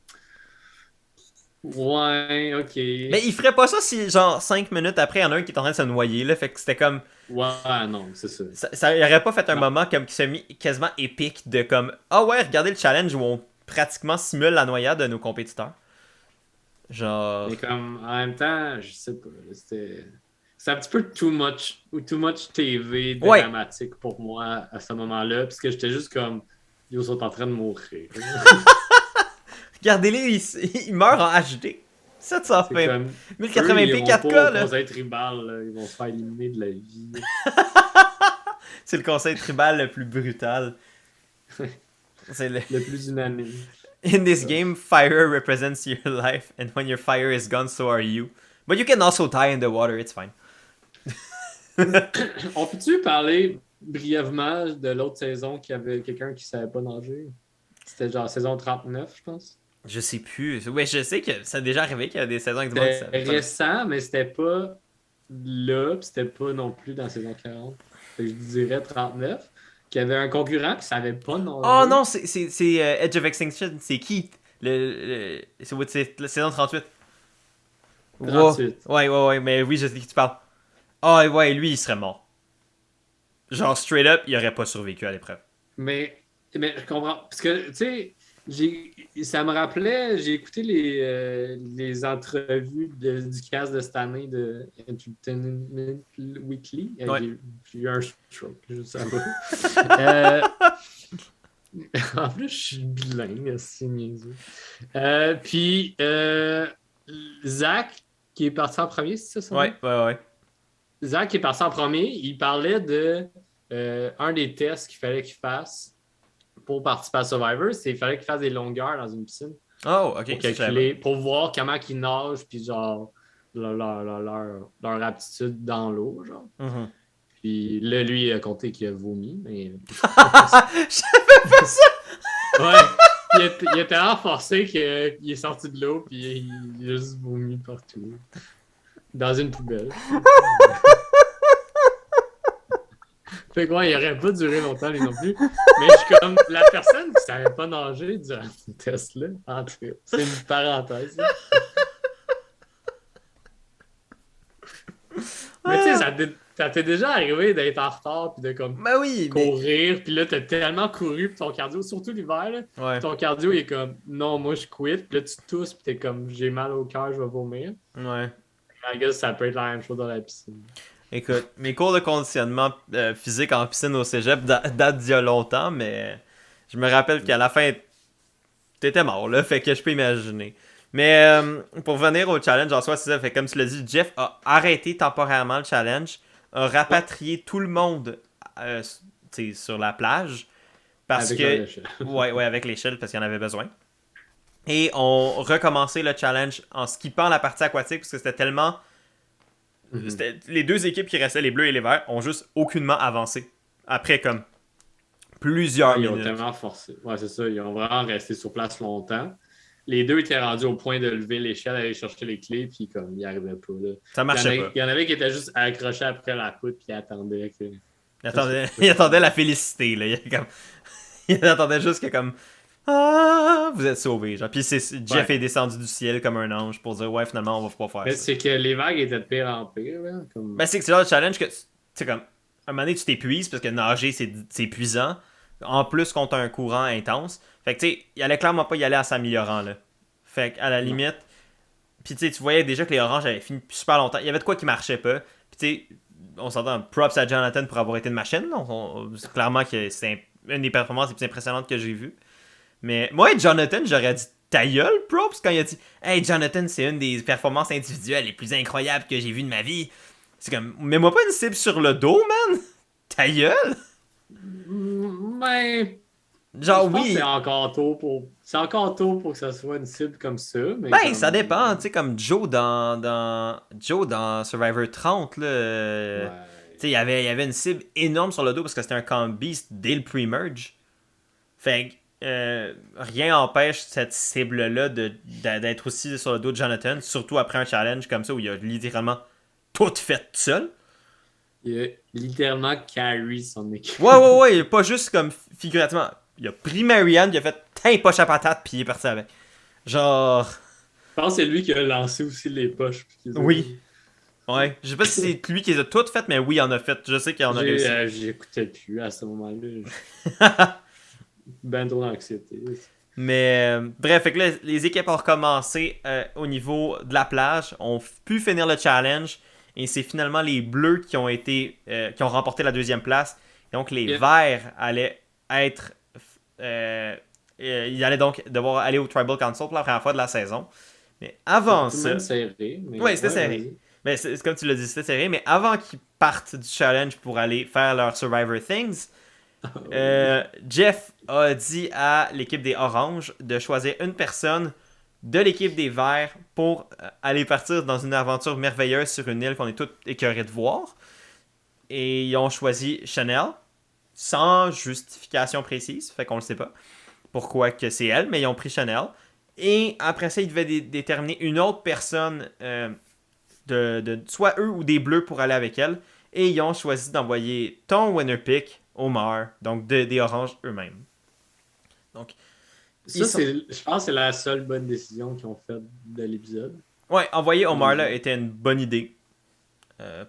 Speaker 2: ouais, ok.
Speaker 1: Mais il ferait pas ça si, genre, 5 minutes après, il y en a un qui est en train de se noyer, là. Fait que c'était comme.
Speaker 2: Ouais, non, c'est ça.
Speaker 1: Il aurait pas fait un
Speaker 2: Non.
Speaker 1: moment comme qui s'est mis quasiment épique de comme. Ah ouais, regardez le challenge où on pratiquement simule la noyade de nos compétiteurs. Genre.
Speaker 2: Mais comme en même temps, je sais pas. C'est un petit peu too much TV
Speaker 1: Ouais,
Speaker 2: dramatique pour moi à ce moment-là. Parce que j'étais juste comme ils sont en train de mourir.
Speaker 1: regardez-les, il meurt en HD. Ça
Speaker 2: C'est
Speaker 1: fait
Speaker 2: comme eux, ils
Speaker 1: 1080p
Speaker 2: iront
Speaker 1: 4K,
Speaker 2: pas au
Speaker 1: là.
Speaker 2: conseil tribal, là. Ils vont se faire éliminer de la vie.
Speaker 1: C'est le conseil tribal le plus brutal. C'est le.
Speaker 2: Le plus unanime.
Speaker 1: In this game, fire represents your life, and when your fire is gone, so are you. But you can also die in the water, it's fine.
Speaker 2: On peut-tu parler brièvement de l'autre saison qu'il y avait quelqu'un qui savait pas nager? C'était genre saison 39, je pense.
Speaker 1: Je sais plus. Ouais, je sais que ça a déjà arrivé qu'il y a des saisons avec du monde qui
Speaker 2: C'était
Speaker 1: savent pas.
Speaker 2: récent, mais c'était pas là, puis c'était pas non plus dans saison 40. Fait que je dirais 39. Qu'il y avait un concurrent qui savait pas nager.
Speaker 1: Oh non, c'est Edge of Extinction, c'est Keith. C'est la saison 38.
Speaker 2: 38.
Speaker 1: Ouais, mais oui, je sais de qui tu parles. Ah ouais, lui, il serait mort. Genre, straight up, il aurait pas survécu à l'épreuve.
Speaker 2: Mais je comprends. Parce que, tu sais, ça me rappelait, j'ai écouté les entrevues du cast de cette année de Entertainment Weekly.
Speaker 1: Ouais.
Speaker 2: J'ai eu un stroke, je sais pas. En plus, je suis bilingue, c'est niaiseux. Puis, Zach, qui est parti en premier, c'est ça son
Speaker 1: Ouais.
Speaker 2: Zach qui est parti en premier, il parlait de un des tests qu'il fallait qu'il fasse pour participer à Survivor, c'est qu'il fallait qu'il fasse des longueurs dans une piscine
Speaker 1: Oh, ok.
Speaker 2: pour calculer, pour voir comment ils nagent, puis genre leur aptitude dans l'eau, genre.
Speaker 1: Mhm.
Speaker 2: Puis là, lui, il a compté qu'il a vomi, mais...
Speaker 1: Je savais pas ça!
Speaker 2: Ouais, il a tellement forcé qu'il est sorti de l'eau, puis il a juste vomi partout. Dans une poubelle. Fait que ouais, il aurait pas duré longtemps, lui non plus. Mais je suis comme la personne qui savait pas nager durant ce test-là. En tout cas, c'est une parenthèse. Mais tu sais, ça t'est déjà arrivé d'être en retard puis de comme
Speaker 1: Ben oui, mais...
Speaker 2: courir, puis là t'as tellement couru puis ton cardio, surtout l'hiver, là,
Speaker 1: Ouais.
Speaker 2: ton cardio il est comme non, moi je quitte, puis là tu tousses puis t'es comme j'ai mal au cœur, je vais vomir.
Speaker 1: Ouais.
Speaker 2: I guess ça peut être la même chose dans la piscine.
Speaker 1: Écoute, mes cours de conditionnement physique en piscine au cégep datent d'il y a longtemps, mais je me rappelle qu'à la fin, t'étais mort, là, fait que je peux imaginer. Mais pour venir au challenge en soi, c'est ça, fait comme tu l'as dit, Jeff a arrêté temporairement le challenge a rapatrié tout le monde sur la plage parce
Speaker 2: Avec
Speaker 1: que...
Speaker 2: leur échelle.
Speaker 1: Ouais, avec l'échelle parce qu'il y en avait besoin. Et on recommençait le challenge en skippant la partie aquatique parce que c'était tellement... Les deux équipes qui restaient, les bleus et les verts, ont juste aucunement avancé. Après comme plusieurs
Speaker 2: Ouais, ils ont
Speaker 1: minutes.
Speaker 2: tellement forcé. Ouais, c'est ça. Ils ont vraiment resté sur place longtemps. Les deux étaient rendus au point de lever l'échelle, aller chercher les clés, puis comme ils n'y arrivaient pas. Là.
Speaker 1: Ça marchait pas.
Speaker 2: Il y en avait qui étaient juste accrochés après la poutre, puis ils attendaient que.
Speaker 1: Il attendait la félicité. Là. Il attendait juste que comme... Ah, vous êtes sauvés. Genre. Puis Jeff est descendu du ciel comme un ange pour dire ouais, finalement, on va pas faire
Speaker 2: Mais
Speaker 1: ça.
Speaker 2: c'est que les vagues étaient de pire en pire. Là, comme...
Speaker 1: Ben, c'est que c'est genre de challenge que, tu sais, comme, un moment donné, tu t'épuises parce que nager, c'est épuisant. En plus, contre un courant intense. Fait que, tu sais, il allait clairement pas y aller en s'améliorant, là. Fait qu'à la limite, puis tu sais, tu voyais déjà que les oranges avaient fini depuis super longtemps. Il y avait de quoi qui marchait pas. Puis tu sais, on s'entend, props à Jonathan pour avoir été de machine. Là. C'est clairement que c'est une des performances les plus impressionnantes que j'ai vues. Mais moi, Jonathan, j'aurais dit ta gueule, props, quand il a dit hey, Jonathan, c'est une des performances individuelles les plus incroyables que j'ai vues de ma vie. C'est comme, mets-moi pas une cible sur le dos, man. Ta gueule.
Speaker 2: Mais.
Speaker 1: Genre,
Speaker 2: Je pense que
Speaker 1: oui.
Speaker 2: c'est encore tôt pour. C'est encore tôt pour que ça soit une cible comme ça. Mais
Speaker 1: Ben,
Speaker 2: comme...
Speaker 1: ça dépend. Tu sais, comme Joe Joe dans Survivor 30, là. Tu sais, il y avait une cible énorme sur le dos parce que c'était un camp beast dès le pre-merge. Fait que rien empêche cette cible-là d'être aussi sur le dos de Jonathan, surtout après un challenge comme ça où il a littéralement tout fait tout seul.
Speaker 2: Il a littéralement carry son équipe.
Speaker 1: Ouais, pas juste comme figurativement. Il a pris Marianne, il a fait tain poche à patate, puis il est parti avec. Genre.
Speaker 2: Je pense que c'est lui qui a lancé aussi les poches.
Speaker 1: Oui. Ouais. Je sais pas si c'est lui qui les a toutes faites, mais oui, il en a fait. Je sais qu'il en a réussi.
Speaker 2: J'écoutais plus à ce moment-là. Ben trop d'anxiété.
Speaker 1: Mais bref, fait que là, les équipes ont recommencé au niveau de la plage, ont pu finir le challenge et c'est finalement les bleus qui ont qui ont remporté la deuxième place. Donc les verts allaient être ils allaient donc devoir aller au Tribal Council pour la première fois de la saison. Mais avant ça,
Speaker 2: Même serré. Mais
Speaker 1: ouais, c'était serré. Mais c'est comme tu l'as dit, c'était serré. Mais avant qu'ils partent du challenge pour aller faire leur Survivor Things, Jeff a dit à l'équipe des Oranges de choisir une personne de l'équipe des Verts pour aller partir dans une aventure merveilleuse sur une île qu'on est tous écœurés de voir. Et ils ont choisi Chanel sans justification précise, fait qu'on le sait pas pourquoi que c'est elle, mais ils ont pris Chanel. Et après ça, ils devaient déterminer une autre personne soit eux ou des bleus pour aller avec elle. Et ils ont choisi d'envoyer ton winner pick, Omar, donc des oranges eux-mêmes. Donc,
Speaker 2: ça, je pense que c'est la seule bonne décision qu'ils ont faite de l'épisode.
Speaker 1: Ouais, envoyer Omar là était une bonne idée.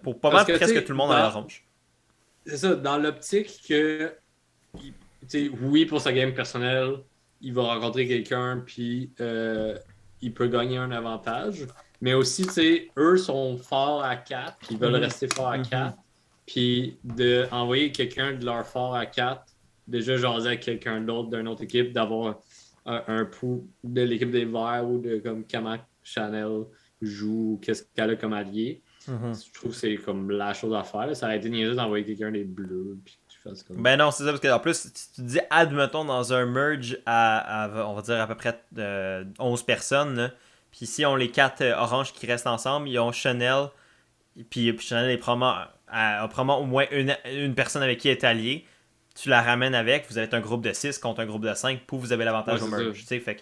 Speaker 1: Pour pas mal presque tout le monde à l'orange.
Speaker 2: C'est ça, dans l'optique que, oui, pour sa game personnelle, il va rencontrer quelqu'un, puis il peut gagner un avantage. Mais aussi, eux sont forts à 4, puis ils veulent rester forts à 4. Puis d'envoyer quelqu'un de leur fort à 4, déjà jaser avec quelqu'un d'autre d'une autre équipe, d'avoir un pouls de l'équipe des Verts ou de comme comment Chanel joue, qu'est-ce qu'elle a comme allié. Je trouve que c'est comme la chose à faire. Là. Ça aurait été niaiseux d'envoyer quelqu'un des bleus. Puis que tu fasses comme...
Speaker 1: Ben non, c'est ça, parce qu'en plus, si tu dis, admettons, dans un merge on va dire à peu près 11 personnes, là, puis si on les 4 oranges qui restent ensemble, ils ont Chanel, puis Chanel est a probablement au moins une personne avec qui elle est alliée. Tu la ramènes avec, vous êtes un groupe de 6 contre un groupe de 5, puis vous avez l'avantage au merge. Fait que...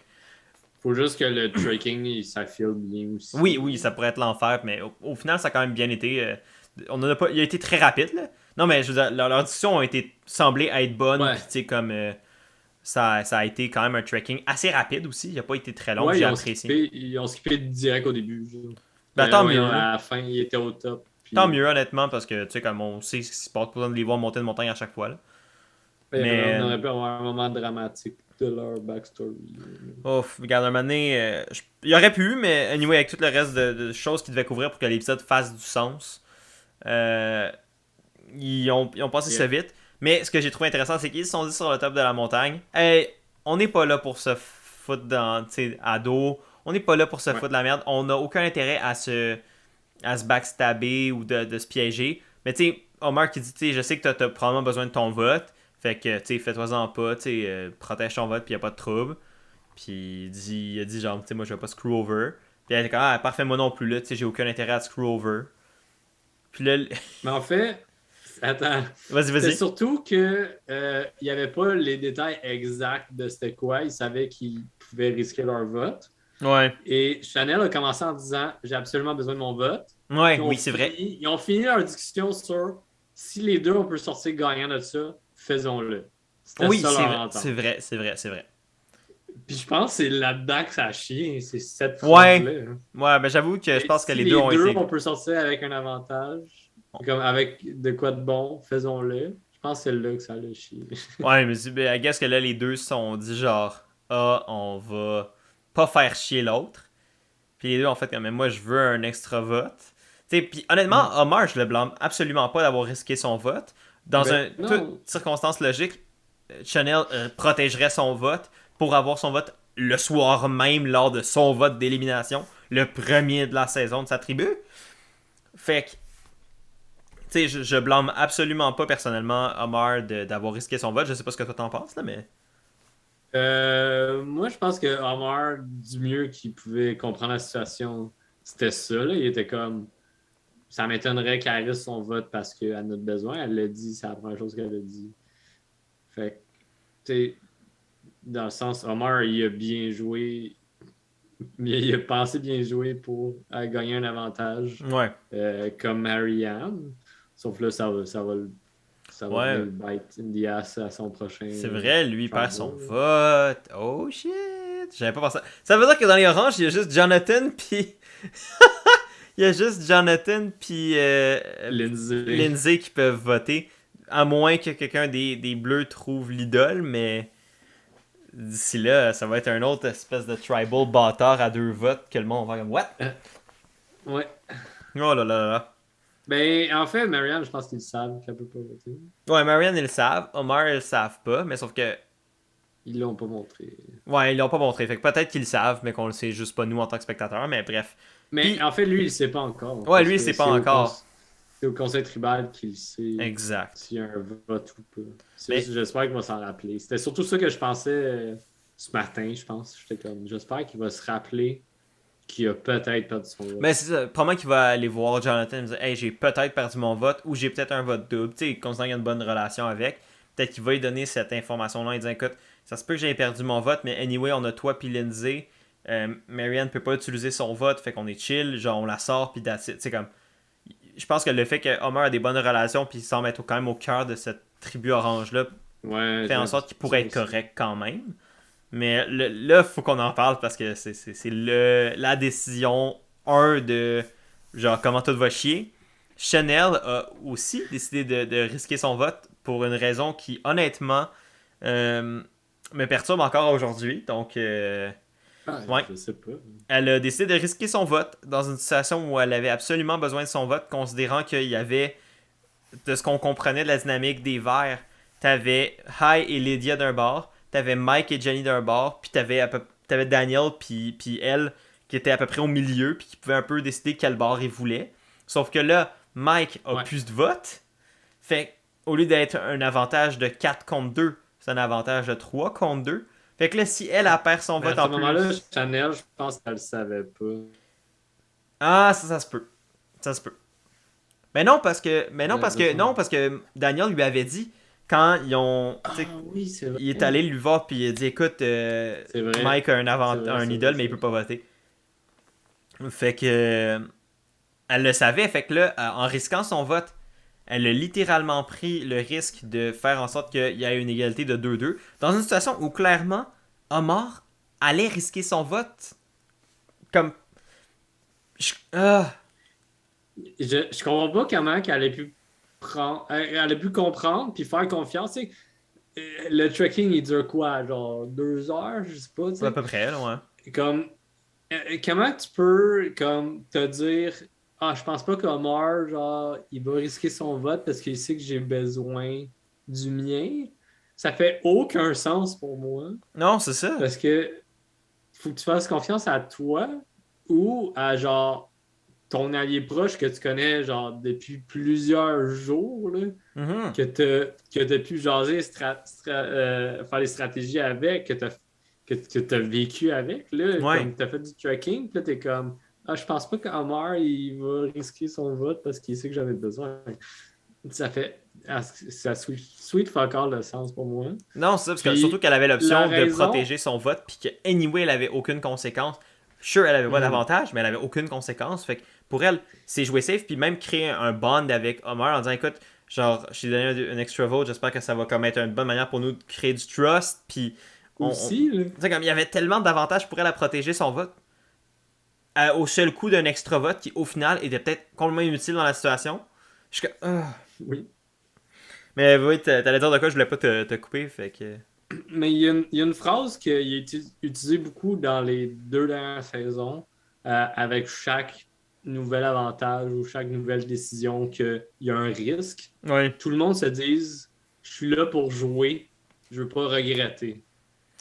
Speaker 2: Faut juste que le tracking, ça file bien aussi.
Speaker 1: Oui, ça pourrait être l'enfer, mais au final, ça a quand même bien été. Il a été très rapide, là. Non, mais je veux dire, leur discussion a été semblé être bonne, puis tu sais, comme ça a été quand même un tracking assez rapide aussi. Il n'a pas été très long, j'ai apprécié.
Speaker 2: Ils ont skippé direct au début.
Speaker 1: Ben, tant mieux.
Speaker 2: À la fin, il était au top. Puis...
Speaker 1: Tant mieux, honnêtement, parce que tu sais, comme on sait ce qui se passe, pas besoin de les voir monter de montagne à chaque fois. Là.
Speaker 2: Mais on aurait pu avoir un moment dramatique de leur backstory.
Speaker 1: Ouf, regarde, un moment donné, il y aurait pu, mais anyway, avec tout le reste de choses qu'ils devaient couvrir pour que l'épisode fasse du sens, ils ont passé ça vite. Mais ce que j'ai trouvé intéressant, c'est qu'ils se sont dit sur le top de la montagne, hey, on n'est pas là pour se foutre à dos, on n'est pas là pour se foutre de la merde, on n'a aucun intérêt à se backstabber ou de se piéger. Mais tu sais, Omar qui dit, tu sais, je sais que t'as probablement besoin de ton vote. Fait que, tu sais, fais-toi-en pas, tu sais, protège ton vote, puis y a pas de trouble. Puis il a dit, genre, tu sais, moi je vais pas screw over. Puis elle était comme, ah, parfait, moi non plus, là, tu sais, j'ai aucun intérêt à screw over. Puis là,
Speaker 2: Mais en fait, attends,
Speaker 1: vas-y,
Speaker 2: c'était
Speaker 1: vas-y.
Speaker 2: surtout que il n'y avait pas les détails exacts de c'était quoi. Ils savaient qu'ils pouvaient risquer leur vote.
Speaker 1: Ouais.
Speaker 2: Et Chanel a commencé en disant j'ai absolument besoin de mon vote.
Speaker 1: Ouais,
Speaker 2: Puis
Speaker 1: oui, c'est vrai.
Speaker 2: ils ont fini leur discussion sur si les deux on peut sortir gagnant de ça, faisons-le. C'était
Speaker 1: Oui,
Speaker 2: ça leur
Speaker 1: c'est
Speaker 2: entente.
Speaker 1: vrai, c'est vrai, c'est vrai.
Speaker 2: Puis je pense que c'est là-dedans que ça a chié, c'est cette
Speaker 1: Ouais.
Speaker 2: phrase-là, hein.
Speaker 1: Ouais, ben j'avoue que je
Speaker 2: Et
Speaker 1: pense que
Speaker 2: si
Speaker 1: les deux
Speaker 2: les
Speaker 1: ont
Speaker 2: deux
Speaker 1: été.
Speaker 2: on peut sortir avec un avantage, comme avec de quoi de bon, faisons-le. Je pense que c'est là que ça a chié.
Speaker 1: Ouais, mais ben, I guess que là, les deux se sont dit genre, ah, on va pas faire chier l'autre. Puis les deux ont fait comme, mais moi, je veux un extra vote. Tu sais, puis honnêtement, Omar, je le blâme absolument pas d'avoir risqué son vote. Dans
Speaker 2: Ben
Speaker 1: toute
Speaker 2: non.
Speaker 1: circonstance logique, Chanel protégerait son vote pour avoir son vote le soir même lors de son vote d'élimination, le premier de la saison de sa tribu. Fait que, tu sais, je blâme absolument pas personnellement Omar d'avoir risqué son vote. Je sais pas ce que toi t'en penses, là, mais.
Speaker 2: Moi, je pense que Omar, du mieux qu'il pouvait comprendre la situation, c'était ça, là. Il était comme, ça m'étonnerait qu'elle risque son vote parce qu'elle a notre besoin. Elle l'a dit, c'est la première chose qu'elle a dit. Fait que, tu sais, dans le sens, Omar, il a bien joué, mais il a pensé bien jouer pour gagner un avantage
Speaker 1: Ouais.
Speaker 2: comme Marianne. Sauf là, ça va venir
Speaker 1: Ouais.
Speaker 2: le bite in the ass à son prochain
Speaker 1: C'est vrai, lui perd son
Speaker 2: tribal.
Speaker 1: vote. Oh shit. J'avais pas pensé. Ça veut dire que dans les oranges, il y a juste Jonathan puis il y a juste Jonathan puis
Speaker 2: Lindsay.
Speaker 1: Lindsay qui peuvent voter. À moins que quelqu'un des bleus trouve l'idole, mais d'ici là, ça va être un autre espèce de tribal bâtard à deux votes que le monde va comme what?
Speaker 2: Ouais.
Speaker 1: Oh là là là là.
Speaker 2: Ben, en fait, Marianne, je pense qu'ils savent qu'elle peut pas voter.
Speaker 1: Ouais, Marianne, ils le savent. Omar, ils le savent pas, mais sauf que.
Speaker 2: Ils l'ont pas montré.
Speaker 1: Ouais, ils l'ont pas montré. Fait que peut-être qu'ils le savent, mais qu'on le sait juste pas nous en tant que spectateurs, mais bref.
Speaker 2: Mais
Speaker 1: Puis,
Speaker 2: en fait, lui, il le sait pas encore
Speaker 1: ouais,
Speaker 2: parce
Speaker 1: lui, il
Speaker 2: que
Speaker 1: sait pas encore.
Speaker 2: c'est au conseil tribal qu'il sait
Speaker 1: Exact.
Speaker 2: s'il y a un vote ou pas.
Speaker 1: Mais,
Speaker 2: J'espère qu'il va s'en rappeler. C'était surtout ça que je pensais ce matin, je pense. J'étais comme, j'espère qu'il va se rappeler qu'il a peut-être perdu son vote.
Speaker 1: mais c'est ça. Probablement qu'il va aller voir Jonathan et me dire hey, j'ai peut-être perdu mon vote ou j'ai peut-être un vote double. Tu sais, considérant qu'il y a une bonne relation avec. Peut-être qu'il va lui donner cette information-là en disant écoute, ça se peut que j'ai perdu mon vote, mais anyway, on a toi puis Lindsay. Marianne peut pas utiliser son vote, fait qu'on est chill. Genre, on la sort puis that's it. Tu sais, comme. Je pense que le fait que Homer a des bonnes relations puis il semble être quand même au cœur de cette tribu orange-là
Speaker 2: Ouais,
Speaker 1: fait
Speaker 2: j'ai
Speaker 1: en sorte qu'il pourrait
Speaker 2: l'impression
Speaker 1: être
Speaker 2: aussi.
Speaker 1: correct quand même. Mais là, faut qu'on en parle parce que c'est la décision un de genre comment tout va chier. Chanel a aussi décidé de risquer son vote pour une raison qui, honnêtement, euh, me perturbe encore aujourd'hui. Donc,
Speaker 2: Ah,
Speaker 1: ouais.
Speaker 2: je sais pas.
Speaker 1: Elle a décidé de risquer son vote dans une situation où elle avait absolument besoin de son vote, considérant qu'il y avait, de ce qu'on comprenait de la dynamique des Verts, t'avais Hi et Lydia d'un bord, t'avais Mike et Jenny d'un bord, puis t'avais Daniel puis elle qui était à peu près au milieu, puis qui pouvait un peu décider quel bord il voulait. Sauf que là, Mike a
Speaker 2: Ouais.
Speaker 1: plus de votes, fait au lieu d'être un avantage de 4 contre 2, c'est un avantage de 3 contre 2. Fait que là, si elle perd son
Speaker 2: Mais à
Speaker 1: vote
Speaker 2: ce
Speaker 1: en
Speaker 2: moment-là,
Speaker 1: plus.
Speaker 2: Chanel, je pense qu'elle le savait pas.
Speaker 1: Ah, ça se peut. Ça se peut.
Speaker 2: De
Speaker 1: Non, parce que Daniel lui avait dit, quand ils ont. Tu sais,
Speaker 2: Ah oui, c'est
Speaker 1: il est
Speaker 2: vrai.
Speaker 1: allé lui voir, puis il a dit écoute,
Speaker 2: C'est vrai.
Speaker 1: Mike a
Speaker 2: C'est vrai,
Speaker 1: un
Speaker 2: c'est vrai,
Speaker 1: idole, mais
Speaker 2: c'est
Speaker 1: il peut
Speaker 2: vrai.
Speaker 1: pas voter. Fait que. Elle le savait, fait que là, en risquant son vote, elle a littéralement pris le risque de faire en sorte qu'il y ait une égalité de 2-2, dans une situation où clairement, Omar allait risquer son vote. Comme. Ah.
Speaker 2: Je comprends pas comment qu'elle ait pu prendre, elle a pu comprendre puis faire confiance. Tu sais. Le trekking, il dure quoi? Genre 2 heures, je sais pas, tu
Speaker 1: À
Speaker 2: sais.
Speaker 1: peu près, là, ouais.
Speaker 2: Comme, comment tu peux comme, te dire, ah, je pense pas qu'Omar, genre, il va risquer son vote parce qu'il sait que j'ai besoin du mien? Ça fait aucun sens pour moi
Speaker 1: Non, c'est ça.
Speaker 2: parce que faut que tu fasses confiance à toi ou à genre ton allié proche que tu connais genre depuis plusieurs jours, là,
Speaker 1: Mhm.
Speaker 2: que t'as pu jaser, faire des stratégies avec, que t'as vécu avec, là,
Speaker 1: Ouais.
Speaker 2: comme t'as fait du tracking, puis là, t'es comme ah, je pense pas qu'Omar il va risquer son vote parce qu'il sait que j'en ai besoin. Ça fait ça sweet fuck all le sens pour moi.
Speaker 1: Non, c'est ça, parce que surtout
Speaker 2: Puis
Speaker 1: qu'elle avait
Speaker 2: la
Speaker 1: l'option de
Speaker 2: raison,
Speaker 1: protéger son vote, puis que anyway, elle avait aucune conséquence. Sure, elle avait pas
Speaker 2: Mhm.
Speaker 1: d'avantage, mais elle avait aucune conséquence. Fait que pour elle, c'est jouer safe, puis même créer un bond avec Homer en disant écoute, genre, je t'ai donné un extra vote, j'espère que ça va comme être une bonne manière pour nous de créer du trust, puis
Speaker 2: aussi, là.
Speaker 1: tu sais, comme il y avait tellement d'avantages pour elle à protéger son vote, au seul coup d'un extra vote qui, au final, était peut-être complètement inutile dans la situation. Je suis comme, ah.
Speaker 2: Oui.
Speaker 1: Mais oui, t'allais dire de quoi, je voulais pas te couper, fait que.
Speaker 2: Mais il y a une phrase qui est utilisée beaucoup dans les 2 dernières saisons, avec chaque nouvel avantage ou chaque nouvelle décision qu'il y a un risque.
Speaker 1: Ouais.
Speaker 2: Tout le monde se dise je suis là pour jouer, je veux pas regretter.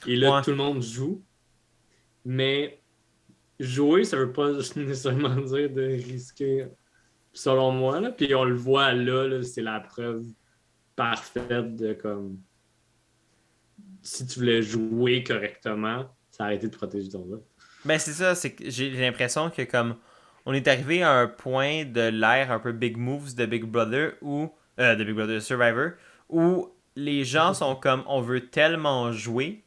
Speaker 2: Et là,
Speaker 1: Ouais.
Speaker 2: tout le monde joue, mais jouer, ça veut pas nécessairement dire de risquer, selon moi. Là. Puis on le voit là, c'est la preuve parfaite de comme si tu voulais jouer correctement, ça a arrêté de protéger ton vote.
Speaker 1: Ben c'est ça, c'est que j'ai l'impression que comme on est arrivé à un point de l'ère un peu Big Moves de Big Brother ou de Big Brother Survivor où les gens sont comme on veut tellement jouer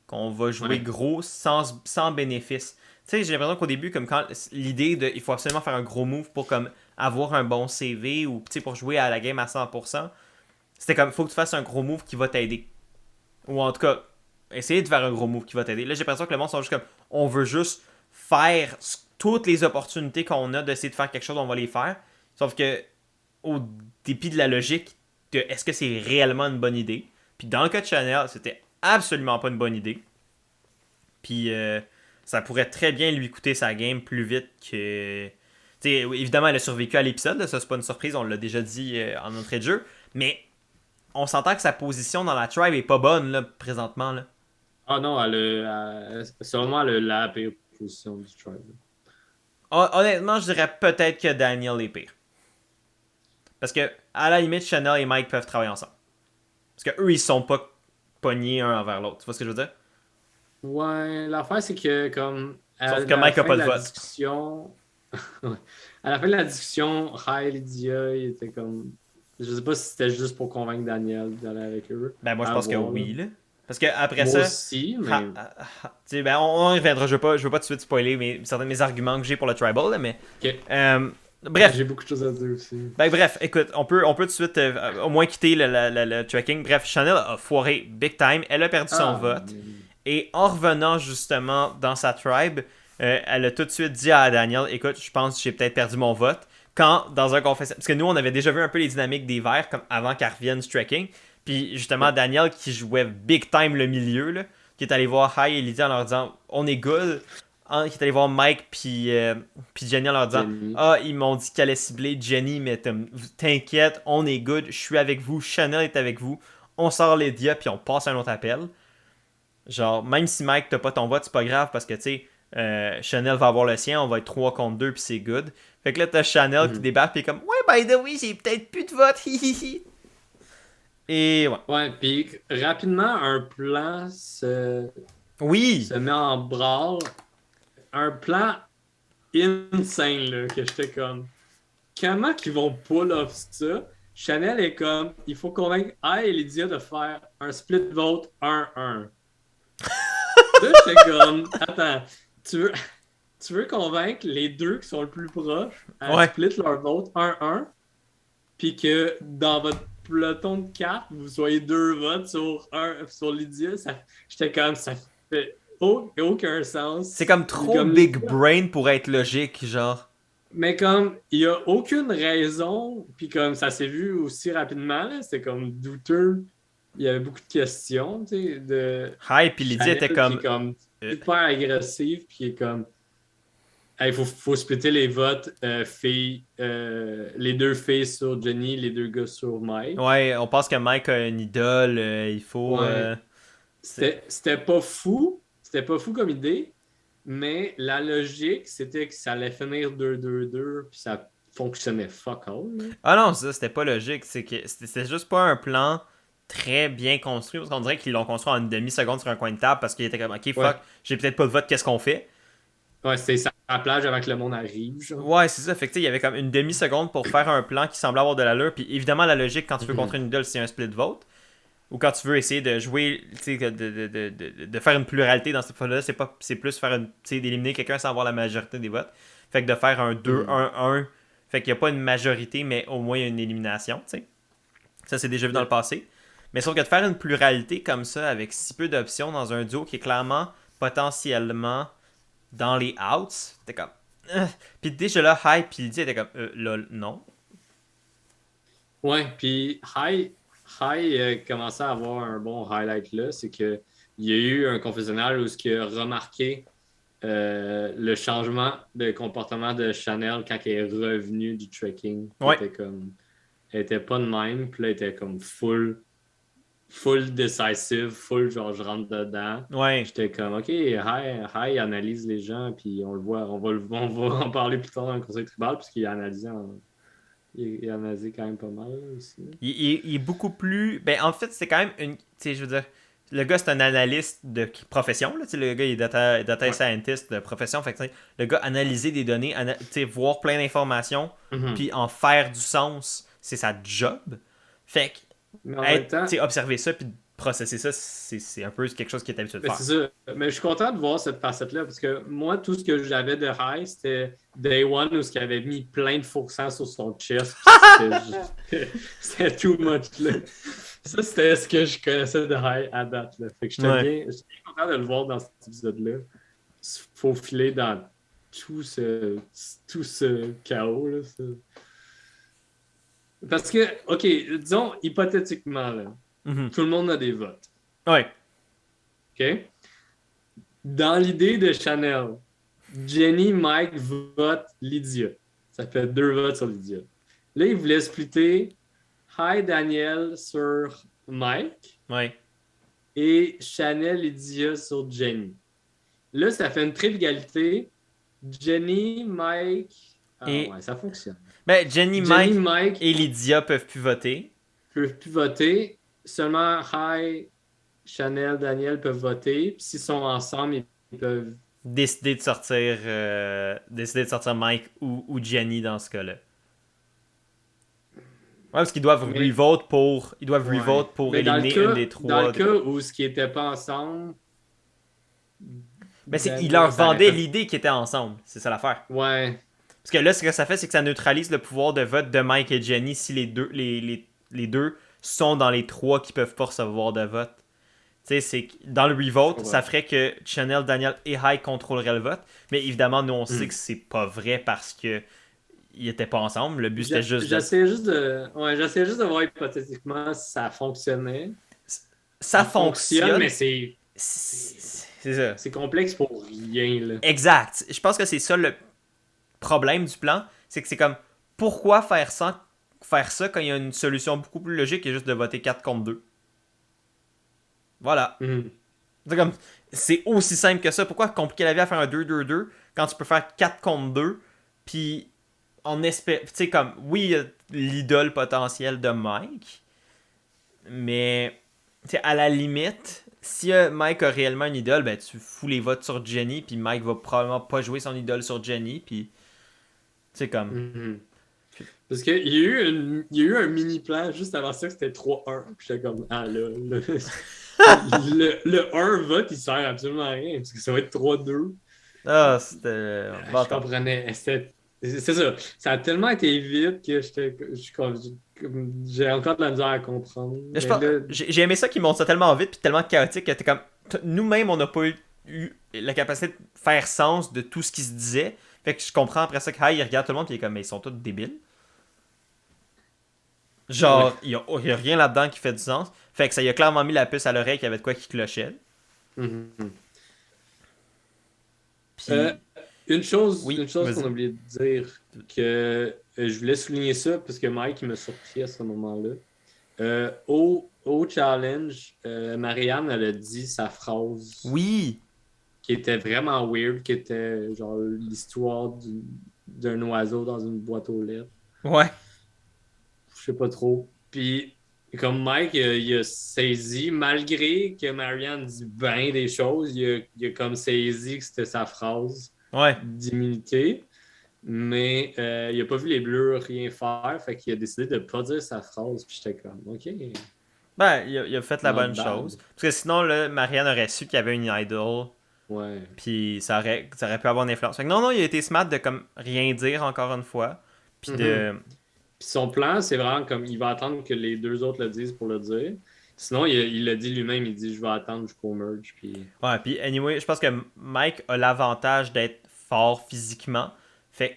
Speaker 1: qu'on va jouer
Speaker 2: Ouais.
Speaker 1: gros sans bénéfice. Tu sais, j'ai l'impression qu'au début, comme quand l'idée de il faut absolument faire un gros move pour comme avoir un bon CV ou tu sais pour jouer à la game à 100%, c'était comme faut que tu fasses un gros move qui va t'aider. Ou en tout cas, essayer de faire un gros move qui va t'aider. Là, j'ai l'impression que le monde sont juste comme on veut juste faire toutes les opportunités qu'on a d'essayer de faire quelque chose, on va les faire. Sauf que, au dépit de la logique, de est-ce que c'est réellement une bonne idée? Puis dans le cas de Chanel, c'était absolument pas une bonne idée. Puis ça pourrait très bien lui coûter sa game plus vite que. T'sais, oui, évidemment, elle a survécu à l'épisode, là, ça c'est pas une surprise, on l'a déjà dit en entrée de jeu. Mais on s'entend que sa position dans la tribe est pas bonne là, présentement. Là.
Speaker 2: Ah non, selon moi, elle a la pire position du tribe.
Speaker 1: Honnêtement, je dirais peut-être que Daniel est pire. Parce que, à la limite, Chanel et Mike peuvent travailler ensemble. Parce que eux, ils sont pas pognés un envers l'autre. Tu vois ce que je veux dire?
Speaker 2: Ouais, l'affaire, c'est que comme
Speaker 1: Sauf que Mike a pas de vote.
Speaker 2: Ouais. À la fin de la discussion, Kyle Lydia, il était comme. Je sais pas si c'était juste pour convaincre Daniel d'aller avec eux.
Speaker 1: Ben, moi, je
Speaker 2: À
Speaker 1: pense que
Speaker 2: voir, là.
Speaker 1: oui, là. Parce que après
Speaker 2: Moi
Speaker 1: ça,
Speaker 2: aussi, mais.
Speaker 1: tu sais, ben, on y reviendra. Je veux pas tout de suite spoiler certains de mes arguments que j'ai pour le tribal, là, mais.
Speaker 2: Ok.
Speaker 1: Bref,
Speaker 2: J'ai beaucoup de choses à dire aussi.
Speaker 1: bref, écoute, on peut tout de suite au moins quitter le tracking. Bref, Chanel a foiré big time. Elle a perdu son
Speaker 2: Ah,
Speaker 1: vote. Et en revenant justement dans sa tribe, elle a tout de suite dit à Daniel écoute, je pense que j'ai peut-être perdu mon vote. Quand, dans un confessionnal. Parce que nous, on avait déjà vu un peu les dynamiques des verts comme avant qu'elle revienne du tracking. Puis justement,
Speaker 2: ok.
Speaker 1: Daniel qui jouait big time le milieu, là, qui est allé voir Hi et Lydia en leur disant on est good. Qui est allé voir Mike puis Jenny en leur disant
Speaker 2: Jenny.
Speaker 1: ah, ils m'ont dit qu'elle allait cibler Jenny, mais t'inquiète, on est good, je suis avec vous, Chanel est avec vous. On sort Lydia puis on passe à un autre appel. Genre, même si Mike t'as pas ton vote, c'est pas grave parce que tu sais, Chanel va avoir le sien, on va être 3 contre 2 puis c'est good. Fait que là, t'as Chanel qui
Speaker 2: Mhm.
Speaker 1: débarque puis comme ouais, by the way, j'ai peut-être plus de vote, hihihi. Et ouais.
Speaker 2: Ouais, puis rapidement, un plan
Speaker 1: Oui!
Speaker 2: se met en branle. Un plan insane, là, que j'étais comme. Comment qu'ils vont pull off ça? Chanel est comme, il faut convaincre I et Lydia de faire un split vote 1-1. Là, j'étais comme, attends, tu veux, tu veux convaincre les deux qui sont le plus proches à
Speaker 1: Ouais.
Speaker 2: split leur vote 1-1, puis que dans votre peloton de 4, vous soyez 2 votes sur Lydia, j'étais comme, ça fait aucun sens.
Speaker 1: C'est comme trop
Speaker 2: Comme
Speaker 1: big brain pour être logique, genre.
Speaker 2: Mais comme, il n'y a aucune raison, puis comme ça s'est vu aussi rapidement, là, c'était comme douteux. Il y avait beaucoup de questions, tu sais, de
Speaker 1: Hi, puis Lydia
Speaker 2: Chanel
Speaker 1: était
Speaker 2: qui est
Speaker 1: comme.
Speaker 2: comme
Speaker 1: euh,
Speaker 2: hyper agressive, puis qui est comme, il faut splitter les votes filles, les 2 filles sur Jenny, les 2 gars sur Mike.
Speaker 1: Ouais, on pense que Mike a une idole, il faut.
Speaker 2: Ouais, c'était pas fou comme idée, Mais la logique, c'était que ça allait finir 2-2-2, puis ça fonctionnait fuck all. Là.
Speaker 1: Ah non, ça, c'était pas logique. C'est que c'était juste pas un plan très bien construit. Parce qu'on dirait qu'ils l'ont construit en une demi-seconde sur un coin de table parce qu'il était comme, ok,
Speaker 2: Ouais.
Speaker 1: fuck, j'ai peut-être pas de vote, qu'est-ce qu'on fait?
Speaker 2: Ouais, c'était ça à la plage avant que le monde arrive, genre.
Speaker 1: Ouais, c'est ça. Fait que, tu sais, il y avait comme une demi-seconde pour faire un plan qui semblait avoir de l'allure. Puis évidemment, la logique, quand tu veux
Speaker 2: Mhm.
Speaker 1: contrer une idole, c'est un split vote. Ou quand tu veux essayer de jouer, tu sais, de faire une pluralité dans cette fois-là, c'est plus faire tu sais, d'éliminer quelqu'un sans avoir la majorité des votes. Fait que de faire un deux
Speaker 2: Mhm.
Speaker 1: un un fait qu'il n'y a pas une majorité, mais au moins il y a une élimination, tu sais. Ça, c'est déjà vu dans le
Speaker 2: Yeah.
Speaker 1: passé. Mais sauf que de faire une pluralité comme ça, avec si peu d'options dans un duo qui est clairement potentiellement dans les outs, t'es comme. euh. Puis déjà là, Hype puis Lydia était comme, lol, non.
Speaker 2: Ouais, puis High commençait à avoir un bon highlight là, c'est que il y a eu un confessionnal où ce qui a remarqué le changement de comportement de Chanel quand elle est revenue du trekking. Puis
Speaker 1: Ouais,
Speaker 2: elle était pas de même, puis là, elle était comme full decisive, full genre je rentre dedans.
Speaker 1: ouais.
Speaker 2: J'étais comme OK, High analyse les gens, puis on le voit, on va en parler plus tard dans le conseil tribal, puisqu'il a analysé il a analysé quand même pas mal là, aussi.
Speaker 1: Il est beaucoup plus. Ben, en fait, c'est quand même une. Tu sais, je veux dire, le gars, c'est un analyste de profession. Là, tu sais, le gars, il est data
Speaker 2: Ouais.
Speaker 1: scientist de profession. Fait que, tu sais, le gars, analyser des données, tu sais, voir plein d'informations,
Speaker 2: Mhm.
Speaker 1: puis en faire du sens, c'est sa job. Fait que,
Speaker 2: Mais en même temps,
Speaker 1: tu sais, observer ça, puis processer ça, c'est un peu quelque chose qu'il est habitué de
Speaker 2: ben,
Speaker 1: faire.
Speaker 2: c'est ça. Mais je suis content de voir cette facette-là parce que moi, tout ce que j'avais de high, c'était Day One où il avait mis plein de pourcents sur son chest. C'était too much. Là. Ça, c'était ce que je connaissais de high à date. Là. Fait que
Speaker 1: Ouais.
Speaker 2: j'étais bien content de le voir dans cet épisode-là. Se faufiler dans tout ce chaos. Là, ça. Parce que, OK, disons hypothétiquement, là,
Speaker 1: Mhm.
Speaker 2: tout le monde a des votes.
Speaker 1: Ouais.
Speaker 2: OK? Dans l'idée de Chanel, Jenny, Mike vote Lydia. Ça fait 2 votes sur Lydia. Là, il voulait splitter Hi Daniel sur Mike
Speaker 1: Ouais.
Speaker 2: et Chanel Lydia sur Jenny. Là, ça fait une triple égalité. Jenny, Mike. Ah
Speaker 1: Et,
Speaker 2: ouais, ça fonctionne.
Speaker 1: ben, Jenny,
Speaker 2: Jenny,
Speaker 1: Mike
Speaker 2: Mike
Speaker 1: et Lydia peuvent plus voter.
Speaker 2: peuvent plus voter. Seulement Hi, Chanel, Daniel peuvent voter. Puis s'ils sont ensemble, ils peuvent.
Speaker 1: Décider de sortir Mike ou Jenny dans ce cas-là. Ouais, parce qu'ils doivent
Speaker 2: Mais
Speaker 1: revote
Speaker 2: ouais.
Speaker 1: pour
Speaker 2: Mais
Speaker 1: éliminer une des
Speaker 2: dans le
Speaker 1: trois.
Speaker 2: cas où ce qui n'était pas ensemble,
Speaker 1: Mais ils leur
Speaker 2: ça aurait
Speaker 1: vendaient
Speaker 2: fait.
Speaker 1: l'idée qu'ils étaient ensemble. C'est ça l'affaire.
Speaker 2: Ouais.
Speaker 1: Parce que là, ce que ça fait, c'est que ça neutralise le pouvoir de vote de Mike et Jenny si les deux sont dans les trois qui peuvent pas recevoir de vote. Tu sais, c'est que dans le
Speaker 2: Je
Speaker 1: revote, ça
Speaker 2: comprends.
Speaker 1: ferait que Chanel, Daniel et High contrôleraient le vote. Mais évidemment, nous, on sait que
Speaker 2: Hmm.
Speaker 1: c'est pas vrai parce que ils étaient pas ensemble. Le but, c'était juste de.
Speaker 2: J'essayais juste de voir hypothétiquement si ça fonctionnait.
Speaker 1: Ça
Speaker 2: Ça fonctionne, mais
Speaker 1: fonctionne. C'est ça.
Speaker 2: c'est complexe pour rien, là.
Speaker 1: Exact. Je pense que c'est ça le problème du plan. C'est que c'est comme, pourquoi faire ça quand il y a une solution beaucoup plus logique qui est juste de voter 4 contre 2. Voilà.
Speaker 2: Hmm.
Speaker 1: C'est comme, c'est aussi simple que ça. Pourquoi compliquer la vie à faire un 2-2-2 quand tu peux faire 4 contre 2 puis en espère. Tu sais, comme, oui, il y a l'idole potentielle de Mike, mais tu sais, à la limite, si Mike a réellement une idole, ben tu fous les votes sur Jenny, puis Mike va probablement pas jouer son idole sur Jenny, puis c'est comme.
Speaker 2: Mhm. Parce qu'il y a il y a eu un mini-plan juste avant ça que c'était 3-1. Puis j'étais comme, ah là, le 1 vote, il sert absolument à rien. Parce que ça va être 3-2.
Speaker 1: Ah, c'était.
Speaker 2: Je
Speaker 1: Bâtard.
Speaker 2: comprenais. C'est ça. Ça a tellement été vite que j'ai encore de la misère à comprendre.
Speaker 1: Mais
Speaker 2: Mais là,
Speaker 1: j'ai aimé ça qu'ils montent ça tellement vite, puis tellement chaotique que t'es comme. Nous-mêmes, on n'a pas eu la capacité de faire sens de tout ce qui se disait. Fait que je comprends après ça que il regarde tout le monde, puis il est comme, mais ils sont tous débiles.
Speaker 2: ouais.
Speaker 1: Genre, y a rien là-dedans qui fait du sens. Fait que ça y a clairement mis la puce à l'oreille qu'il y avait de quoi qui clochait.
Speaker 2: Mhm. Euh,
Speaker 1: Puis,
Speaker 2: une
Speaker 1: oui,
Speaker 2: chose qu'on a
Speaker 1: vas-y.
Speaker 2: oublié de dire, que je voulais souligner ça parce que Mike il m'a surpris à ce moment-là. Au challenge, Marianne, elle a dit sa phrase
Speaker 1: Oui,
Speaker 2: qui était vraiment weird, qui était genre l'histoire d'un oiseau dans une boîte aux lettres.
Speaker 1: Ouais.
Speaker 2: Je sais pas trop. Puis, comme Mike, il a saisi, malgré que Marianne dit bien des choses, il a comme saisi que c'était sa phrase
Speaker 1: Ouais.
Speaker 2: d'immunité. Mais il a pas vu les bleus rien faire, fait qu'il a décidé de pas dire sa phrase. Puis j'étais comme, OK,
Speaker 1: Ben, il a fait la
Speaker 2: not
Speaker 1: bonne chose.
Speaker 2: bad.
Speaker 1: Parce que sinon, là, Marianne aurait su qu'il y avait une idol.
Speaker 2: Ouais.
Speaker 1: Puis ça aurait pu avoir une influence. Fait que non, il a été smart de comme rien dire encore une fois. Puis
Speaker 2: Mhm.
Speaker 1: de.
Speaker 2: Puis son plan, c'est vraiment comme il va attendre que les deux autres le disent pour le dire. Sinon, il l'a dit lui-même, il dit je vais attendre jusqu'au merge. Puis...
Speaker 1: Ouais, puis anyway, je pense que Mike a l'avantage d'être fort physiquement. Fait que,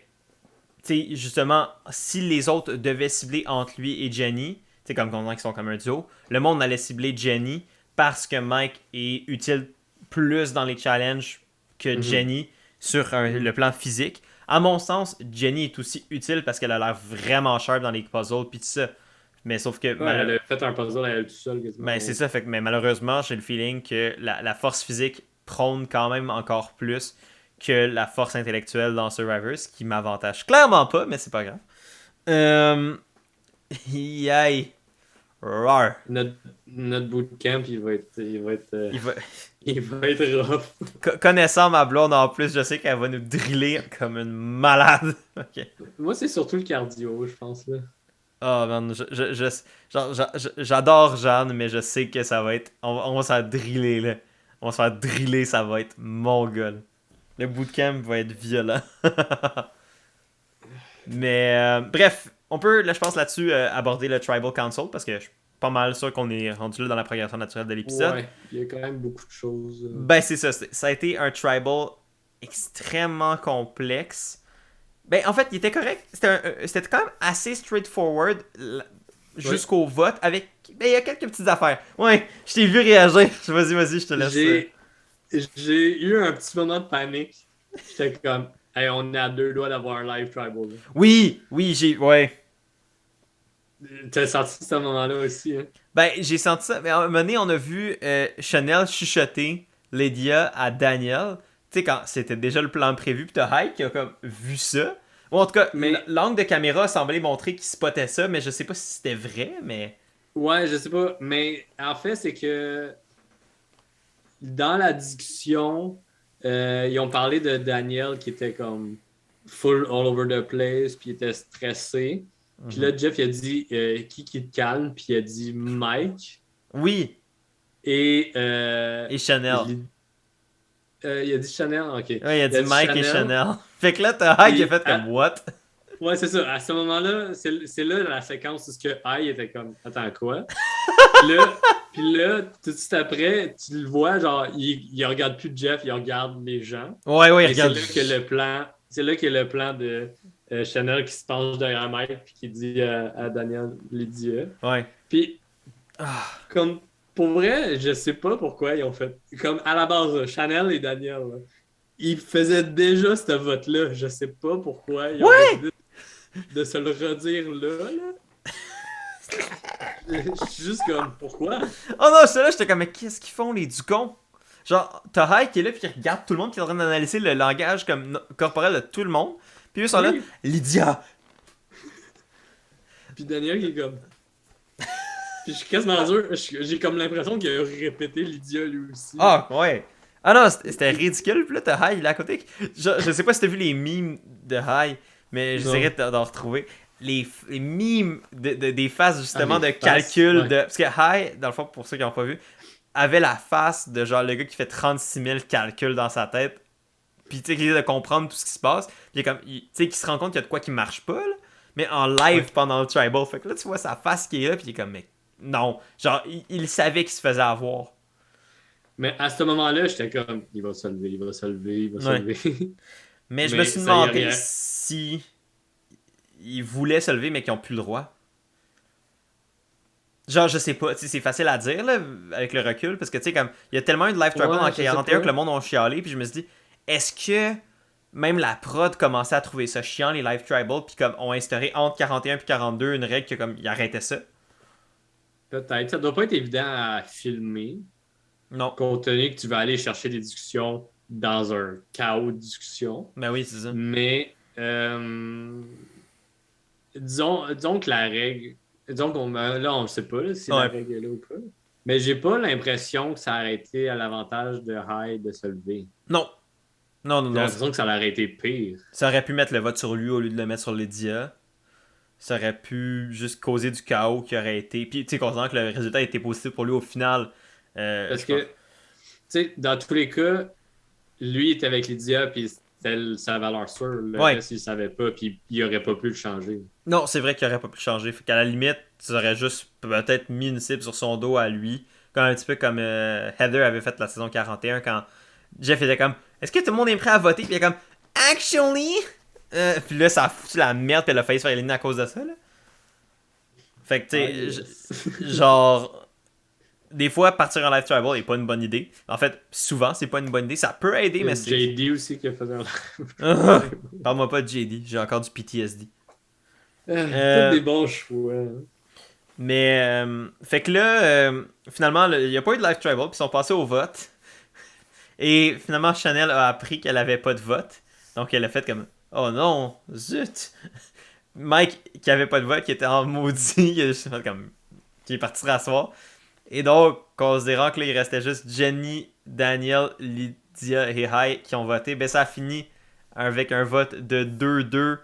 Speaker 1: tu sais, justement, si les autres devaient cibler entre lui et Jenny, tu sais, comme on dit qu'ils sont comme un duo, le monde allait cibler Jenny parce que Mike est utile plus dans les challenges que
Speaker 2: Mhm.
Speaker 1: Jenny sur le plan physique. À mon sens, Jenny est aussi utile parce qu'elle a l'air vraiment sharp dans les puzzles puis tout ça. Mais sauf que
Speaker 2: Ouais, elle a fait un puzzle à elle toute seule quasiment.
Speaker 1: ben, c'est
Speaker 2: Ouais.
Speaker 1: ça, fait que, mais malheureusement, j'ai le feeling que la force physique prône quand même encore plus que la force intellectuelle dans Survivor, ce qui m'avantage clairement pas, mais c'est pas grave. Euh... Yay. Rar.
Speaker 2: Notre bootcamp,
Speaker 1: Il va...
Speaker 2: il va être rough.
Speaker 1: Connaissant ma blonde en plus, je sais qu'elle va nous driller comme une malade. Ok.
Speaker 2: Moi, c'est surtout le cardio, je pense, là.
Speaker 1: Oh man, genre, j'adore Jeanne, mais je sais que ça va être. On va se faire driller là. On va se faire driller, ça va être mon gars. Le bootcamp va être violent. Mais bref, on peut, là, je pense là-dessus, aborder le Tribal Council parce que je suis pas mal sûr qu'on est rendu là dans la progression naturelle de l'épisode.
Speaker 2: Ouais, il y a quand même beaucoup de choses.
Speaker 1: Ben, c'est ça. Ça a été un Tribal extrêmement complexe. Ben, en fait, il était correct. C'était quand même assez straightforward
Speaker 2: Ouais.
Speaker 1: jusqu'au vote avec. Ben, il y a quelques petites affaires. Ouais, je t'ai vu réagir. Vas-y, je te laisse.
Speaker 2: J'ai j'ai eu un petit moment de panique. J'étais comme, hey, on est à deux doigts d'avoir un live tribal, là.
Speaker 1: Oui, ouais.
Speaker 2: T'as senti ce moment-là aussi, hein?
Speaker 1: Ben, j'ai senti ça. Mais à un moment donné, on a vu Chanel chuchoter Lydia à Daniel. Tu sais, quand c'était déjà le plan prévu, pis t'as Hyde qui a comme vu ça. Ou en tout cas,
Speaker 2: Mais,
Speaker 1: l'angle de caméra semblait montrer qu'il spottait ça, mais je sais pas si c'était vrai, mais.
Speaker 2: ouais, je sais pas. Mais en fait, c'est que dans la discussion, ils ont parlé de Daniel qui était comme full all over the place, puis il était stressé. Puis
Speaker 1: Mhm.
Speaker 2: là, Jeff, il a dit qui te calme, puis il a dit Mike.
Speaker 1: Oui,
Speaker 2: Et
Speaker 1: et Chanel.
Speaker 2: il a dit Chanel, ok.
Speaker 1: Ouais, il a
Speaker 2: Il a
Speaker 1: dit
Speaker 2: dit
Speaker 1: Mike et
Speaker 2: Chanel.
Speaker 1: Chanel. Fait que là, t'as Hyde qui a
Speaker 2: Puis,
Speaker 1: fait comme what?
Speaker 2: ouais, c'est ça. À ce moment-là, c'est là la séquence où ce que I était comme attends quoi? Puis là, tout de suite après, tu le vois, genre, il regarde plus Jeff, il regarde les gens.
Speaker 1: Ouais,
Speaker 2: Et c'est
Speaker 1: regarde.
Speaker 2: là que le plan, c'est là que le plan de Chanel qui se penche derrière Mike puis qui dit à Daniel Lydia.
Speaker 1: Ouais.
Speaker 2: Puis,
Speaker 1: Ah.
Speaker 2: comme, pour vrai, je sais pas pourquoi ils ont fait. Comme, à la base, là, Chanel et Daniel, là, ils faisaient déjà ce vote-là. Je sais pas pourquoi ils ont
Speaker 1: Ouais!
Speaker 2: décidé de se le redire là, là. Je suis juste comme, pourquoi?
Speaker 1: Oh non, j'étais comme, mais qu'est-ce qu'ils font, les ducons? Genre, t'as Hyde qui est là, puis qui regarde tout le monde, qui est en train d'analyser le langage comme corporel de tout le monde. Puis eux sont là,
Speaker 2: Oui.
Speaker 1: Lydia.
Speaker 2: Puis Daniel qui est comme. Puis je suis quasiment sûr, j'ai comme l'impression qu'il a répété Lydia lui aussi.
Speaker 1: Ah, ouais. Ah non, c'était ridicule. Puis là, t'as Hyde, il est à côté. Je sais pas si t'as vu les memes de Hyde, mais j'essaierai
Speaker 2: Non.
Speaker 1: d'en retrouver. Les memes des phases
Speaker 2: Ah,
Speaker 1: justement
Speaker 2: les
Speaker 1: de
Speaker 2: faces.
Speaker 1: calcul
Speaker 2: Ouais.
Speaker 1: de. Parce que Hyde, dans le fond, pour ceux qui n'ont pas vu, avait la face de genre le gars qui fait 36 000 calculs dans sa tête. Puis tu sais, qui essaie de comprendre tout ce qui se passe. Puis il est comme, tu sais, qui se rend compte qu'il y a de quoi qui marche pas, là, mais en live
Speaker 2: Ouais.
Speaker 1: pendant le tribal. Fait que là, tu vois sa face qui est là, puis il est comme, mais non. Genre, il savait qu'il se faisait avoir.
Speaker 2: Mais à ce moment-là, j'étais comme, il va se lever, il va se lever, il va se
Speaker 1: Ouais.
Speaker 2: lever.
Speaker 1: Mais je me
Speaker 2: Mais
Speaker 1: suis
Speaker 2: ça y est
Speaker 1: demandé
Speaker 2: rien.
Speaker 1: si ils voulaient se lever, mais qu'ils ont plus le droit. Genre, je sais pas, tu sais, c'est facile à dire, là, avec le recul, parce que, tu sais, comme, il y a tellement eu de live trouble en
Speaker 2: Ouais, je sais
Speaker 1: 41 que
Speaker 2: pas.
Speaker 1: le monde a chialé, puis je me suis dit, est-ce que même la prod commençait à trouver ça chiant, les live tribal, puis comme, ont instauré entre 41 et 42 une règle que, comme, ils arrêtaient ça?
Speaker 2: Peut-être. Ça doit pas être évident à filmer,
Speaker 1: Non.
Speaker 2: compte tenu que tu vas aller chercher des discussions dans un chaos de discussion.
Speaker 1: Ben oui, c'est ça.
Speaker 2: Mais disons que la règle, disons qu'on là, on ne sait pas là, si la
Speaker 1: Ouais.
Speaker 2: règle est là ou pas. Mais j'ai pas l'impression que ça aurait été à l'avantage de Hyde de se lever.
Speaker 1: Non. Non, non,
Speaker 2: J'ai
Speaker 1: non.
Speaker 2: l'impression que ça aurait été pire.
Speaker 1: Ça aurait pu mettre le vote sur lui au lieu de le mettre sur Lydia. Ça aurait pu juste causer du chaos qui aurait été. Puis, tu sais, considérant que le résultat était positif pour lui au final,
Speaker 2: Parce
Speaker 1: je pense.
Speaker 2: que, tu sais, dans tous les cas, lui était avec Lydia, puis c'était sa valeur sûre. Le
Speaker 1: Ouais.
Speaker 2: reste, il ne savait pas, puis il n'aurait pas pu le changer.
Speaker 1: Non, c'est vrai qu'il aurait pas pu changer. Fait qu'à la limite, tu aurais juste peut-être mis une cible sur son dos à lui. Comme un petit peu comme Heather avait fait la saison 41 quand Jeff était comme est-ce que tout le monde est prêt à voter? Puis il est comme actually. Puis là, ça a foutu la merde, puis elle a failli se faire éliminer à cause de ça. Là. Fait que, tu
Speaker 2: Ah,
Speaker 1: sais,
Speaker 2: yes.
Speaker 1: genre, des fois, partir en live tribal n'est pas une bonne idée. En fait, souvent, c'est pas une bonne idée. Ça peut aider,
Speaker 2: Il y
Speaker 1: mais
Speaker 2: a
Speaker 1: c'est.
Speaker 2: JD aussi qui a fait un
Speaker 1: Parle-moi pas de JD, j'ai encore du PTSD.
Speaker 2: Tous des bons choix.
Speaker 1: Mais, fait que là, finalement, il n'y a pas eu de live tribal, puis ils sont passés au vote. Et finalement, Chanel a appris qu'elle avait pas de vote. Donc, elle a fait comme oh non, zut. Mike, qui avait pas de vote, qui était en maudit, il a juste fait comme. Qui est parti se rasseoir. Et donc, considérant que là, il restait juste Jenny, Daniel, Lydia et Hai qui ont voté, ben ça a fini avec un vote de 2-2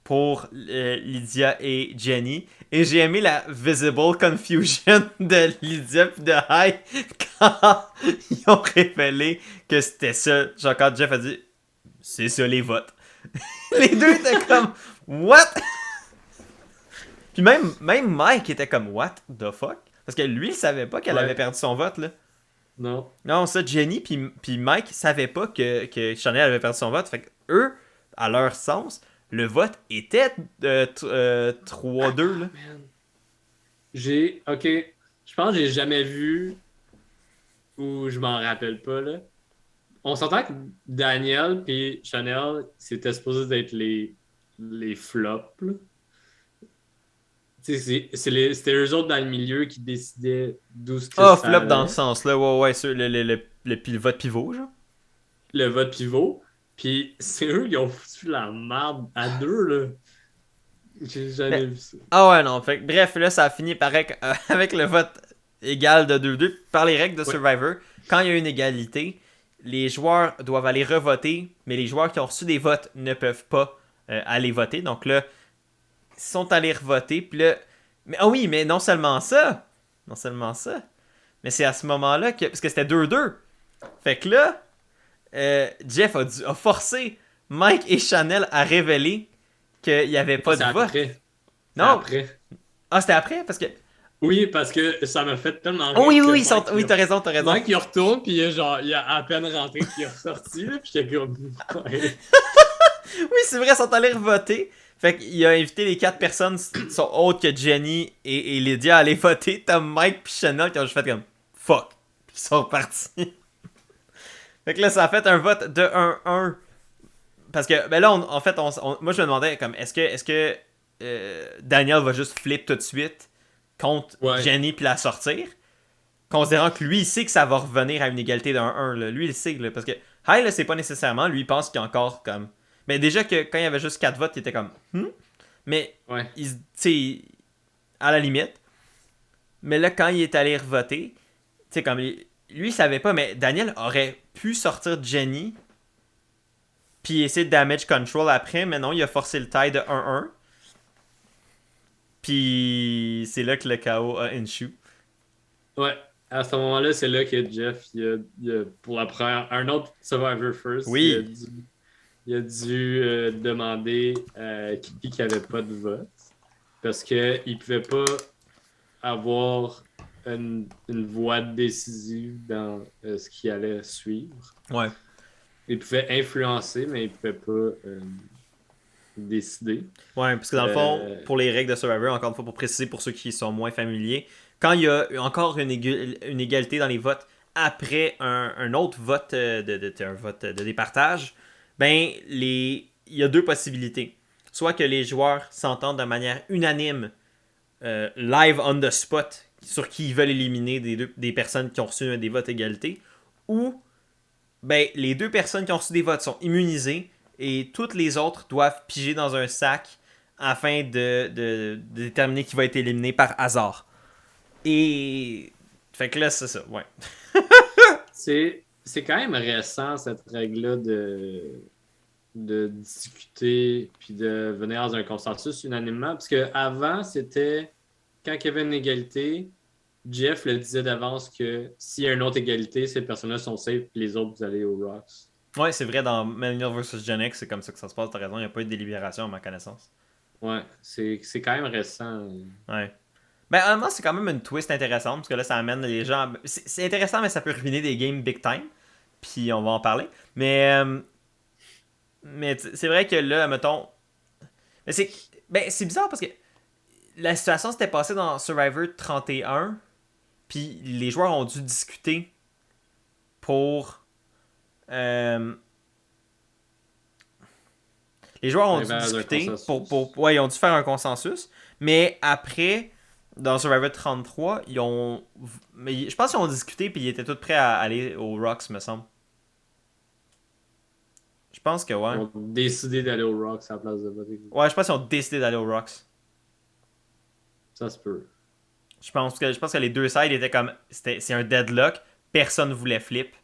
Speaker 1: pour Lydia et Jenny. Et j'ai aimé la visible confusion de Lydia et de Hai quand ils ont révélé que c'était ça. Genre quand Jeff a dit c'est ça les votes. Les deux étaient comme what? Puis même Mike était comme what the fuck? Parce que lui, il savait pas qu'elle avait
Speaker 2: Ouais,
Speaker 1: perdu son vote là.
Speaker 2: non.
Speaker 1: Non, ça, Jenny puis Mike savaient pas que Chanel avait perdu son vote. Fait que eux, à leur sens, le vote était 3-2 là.
Speaker 2: Man. Ok, je pense que j'ai jamais vu ou je m'en rappelle pas, là. On s'entend que Daniel et Chanel, c'était supposé d'être les flops, là. Tu sais, c'était eux autres dans le milieu qui décidaient d'où ce que
Speaker 1: Ah,
Speaker 2: ça
Speaker 1: flop dans ce
Speaker 2: allait,
Speaker 1: sens-là, ouais, ouais, le vote pivot, genre.
Speaker 2: le vote pivot. Puis c'est eux qui ont foutu la merde à deux, là. J'ai jamais
Speaker 1: Mais-
Speaker 2: vu ça.
Speaker 1: Ah ouais, non, fait que, bref, là, ça a fini avec le vote égal de 2-2. Par les règles de
Speaker 2: Ouais.
Speaker 1: Survivor, quand il y a une égalité, les joueurs doivent aller revoter, mais les joueurs qui ont reçu des votes ne peuvent pas aller voter. Donc là, ils sont allés revoter, puis là... Mais ah oui, mais non seulement ça, mais c'est à ce moment-là que... Parce que c'était 2-2. Fait que là, Jeff a forcé Mike et Chanel à révéler qu'il n'y avait pas
Speaker 2: C'est
Speaker 1: de vote.
Speaker 2: après. C'est
Speaker 1: Non,
Speaker 2: après.
Speaker 1: ah, c'était après? Parce que.
Speaker 2: Oui, parce que ça m'a fait tellement
Speaker 1: Oh,
Speaker 2: rire
Speaker 1: oui, oui,
Speaker 2: que
Speaker 1: oui,
Speaker 2: Mike,
Speaker 1: oui, t'as raison, t'as raison.
Speaker 2: Mike, il retourne, puis il a à peine rentré, puis il est ressorti, là, puis j'étais comme... Ouais.
Speaker 1: Oui, c'est vrai, ils sont allés revoter. Fait qu'il a invité les 4 personnes sont autres que Jenny et Lydia à aller voter. T'as Mike puis Chanel qui ont juste fait comme fuck. Puis ils sont repartis. Fait que là, ça a fait un vote de 1-1. Parce que, ben là, en fait, moi je me demandais comme est-ce que Daniel va juste flip tout de suite contre
Speaker 2: Ouais.
Speaker 1: Jenny puis la sortir? Considérant que lui, il sait que ça va revenir à une égalité d'un 1. Là. Lui, il sait. Là, parce que High, là, c'est pas nécessairement. Lui, il pense qu'il y a encore comme. Mais déjà que quand il y avait juste 4 votes, il était comme. Mais,
Speaker 2: Ouais.
Speaker 1: tu sais, à la limite. Mais là, quand il est allé revoter, tu sais, comme. Lui, il savait pas, mais Daniel aurait pu sortir Jenny. Puis essayer de damage control après, mais non, il a forcé le tie de 1-1. Puis c'est là que le chaos a ensue.
Speaker 2: Ouais. À ce moment-là, c'est là que Jeff, pour la première, un autre Survivor First,
Speaker 1: Oui.
Speaker 2: il a dû demander qui avait pas de vote. Parce qu'il ne pouvait pas avoir une voix décisive dans ce qui allait suivre.
Speaker 1: Ouais.
Speaker 2: Il pouvait influencer, mais il ne pouvait pas décider.
Speaker 1: Ouais, parce que dans le fond,
Speaker 2: Euh,
Speaker 1: pour les règles de Survivor, encore une fois, pour préciser pour ceux qui sont moins familiers, quand il y a encore une égalité dans les votes après un autre vote, un vote de départage, ben, il y a deux possibilités. Soit que les joueurs s'entendent de manière unanime, live on the spot, sur qui ils veulent éliminer des personnes qui ont reçu des votes égalité, ou ben, les 2 personnes qui ont reçu des votes sont immunisées et toutes les autres doivent piger dans un sac afin de déterminer qui va être éliminé par hasard. Et. Fait que là, c'est ça, ouais.
Speaker 2: C'est quand même récent, cette règle-là de discuter puis de venir dans un consensus unanimement. Parce qu'avant, c'était quand il y avait une égalité, Jeff le disait d'avance que s'il y a une autre égalité, ces personnes-là sont safe, puis les autres, vous allez aux Rocks.
Speaker 1: Ouais, c'est vrai, dans Melnir vs Gen X, c'est comme ça que ça se passe, t'as raison, il n'y a pas eu de délibération à ma connaissance.
Speaker 2: Ouais, c'est quand même récent.
Speaker 1: Ouais. Ben, honnêtement, c'est quand même une twist intéressante, parce que là, ça amène les gens. C'est intéressant, mais ça peut ruiner des games big time. Puis on va en parler. Mais c'est vrai que là, mettons. Mais c'est. Ben, c'est bizarre parce que la situation s'était passée dans Survivor 31. Puis les joueurs ont dû discuter pour. euh, les joueurs ont dû
Speaker 2: Arriver à un
Speaker 1: discuter
Speaker 2: consensus.
Speaker 1: ouais, ils ont dû faire un consensus. Mais après, dans Survivor 33, ils ont. Mais je pense qu'ils ont discuté puis ils étaient tous prêts à aller aux Rocks, me semble. Je pense que
Speaker 2: Ils
Speaker 1: ouais.
Speaker 2: ont décidé d'aller aux Rocks à la place de voter.
Speaker 1: Ouais, je pense qu'ils ont décidé d'aller aux Rocks.
Speaker 2: Ça se peut.
Speaker 1: Je pense que les 2 sides étaient comme. C'est un deadlock. Personne voulait flip.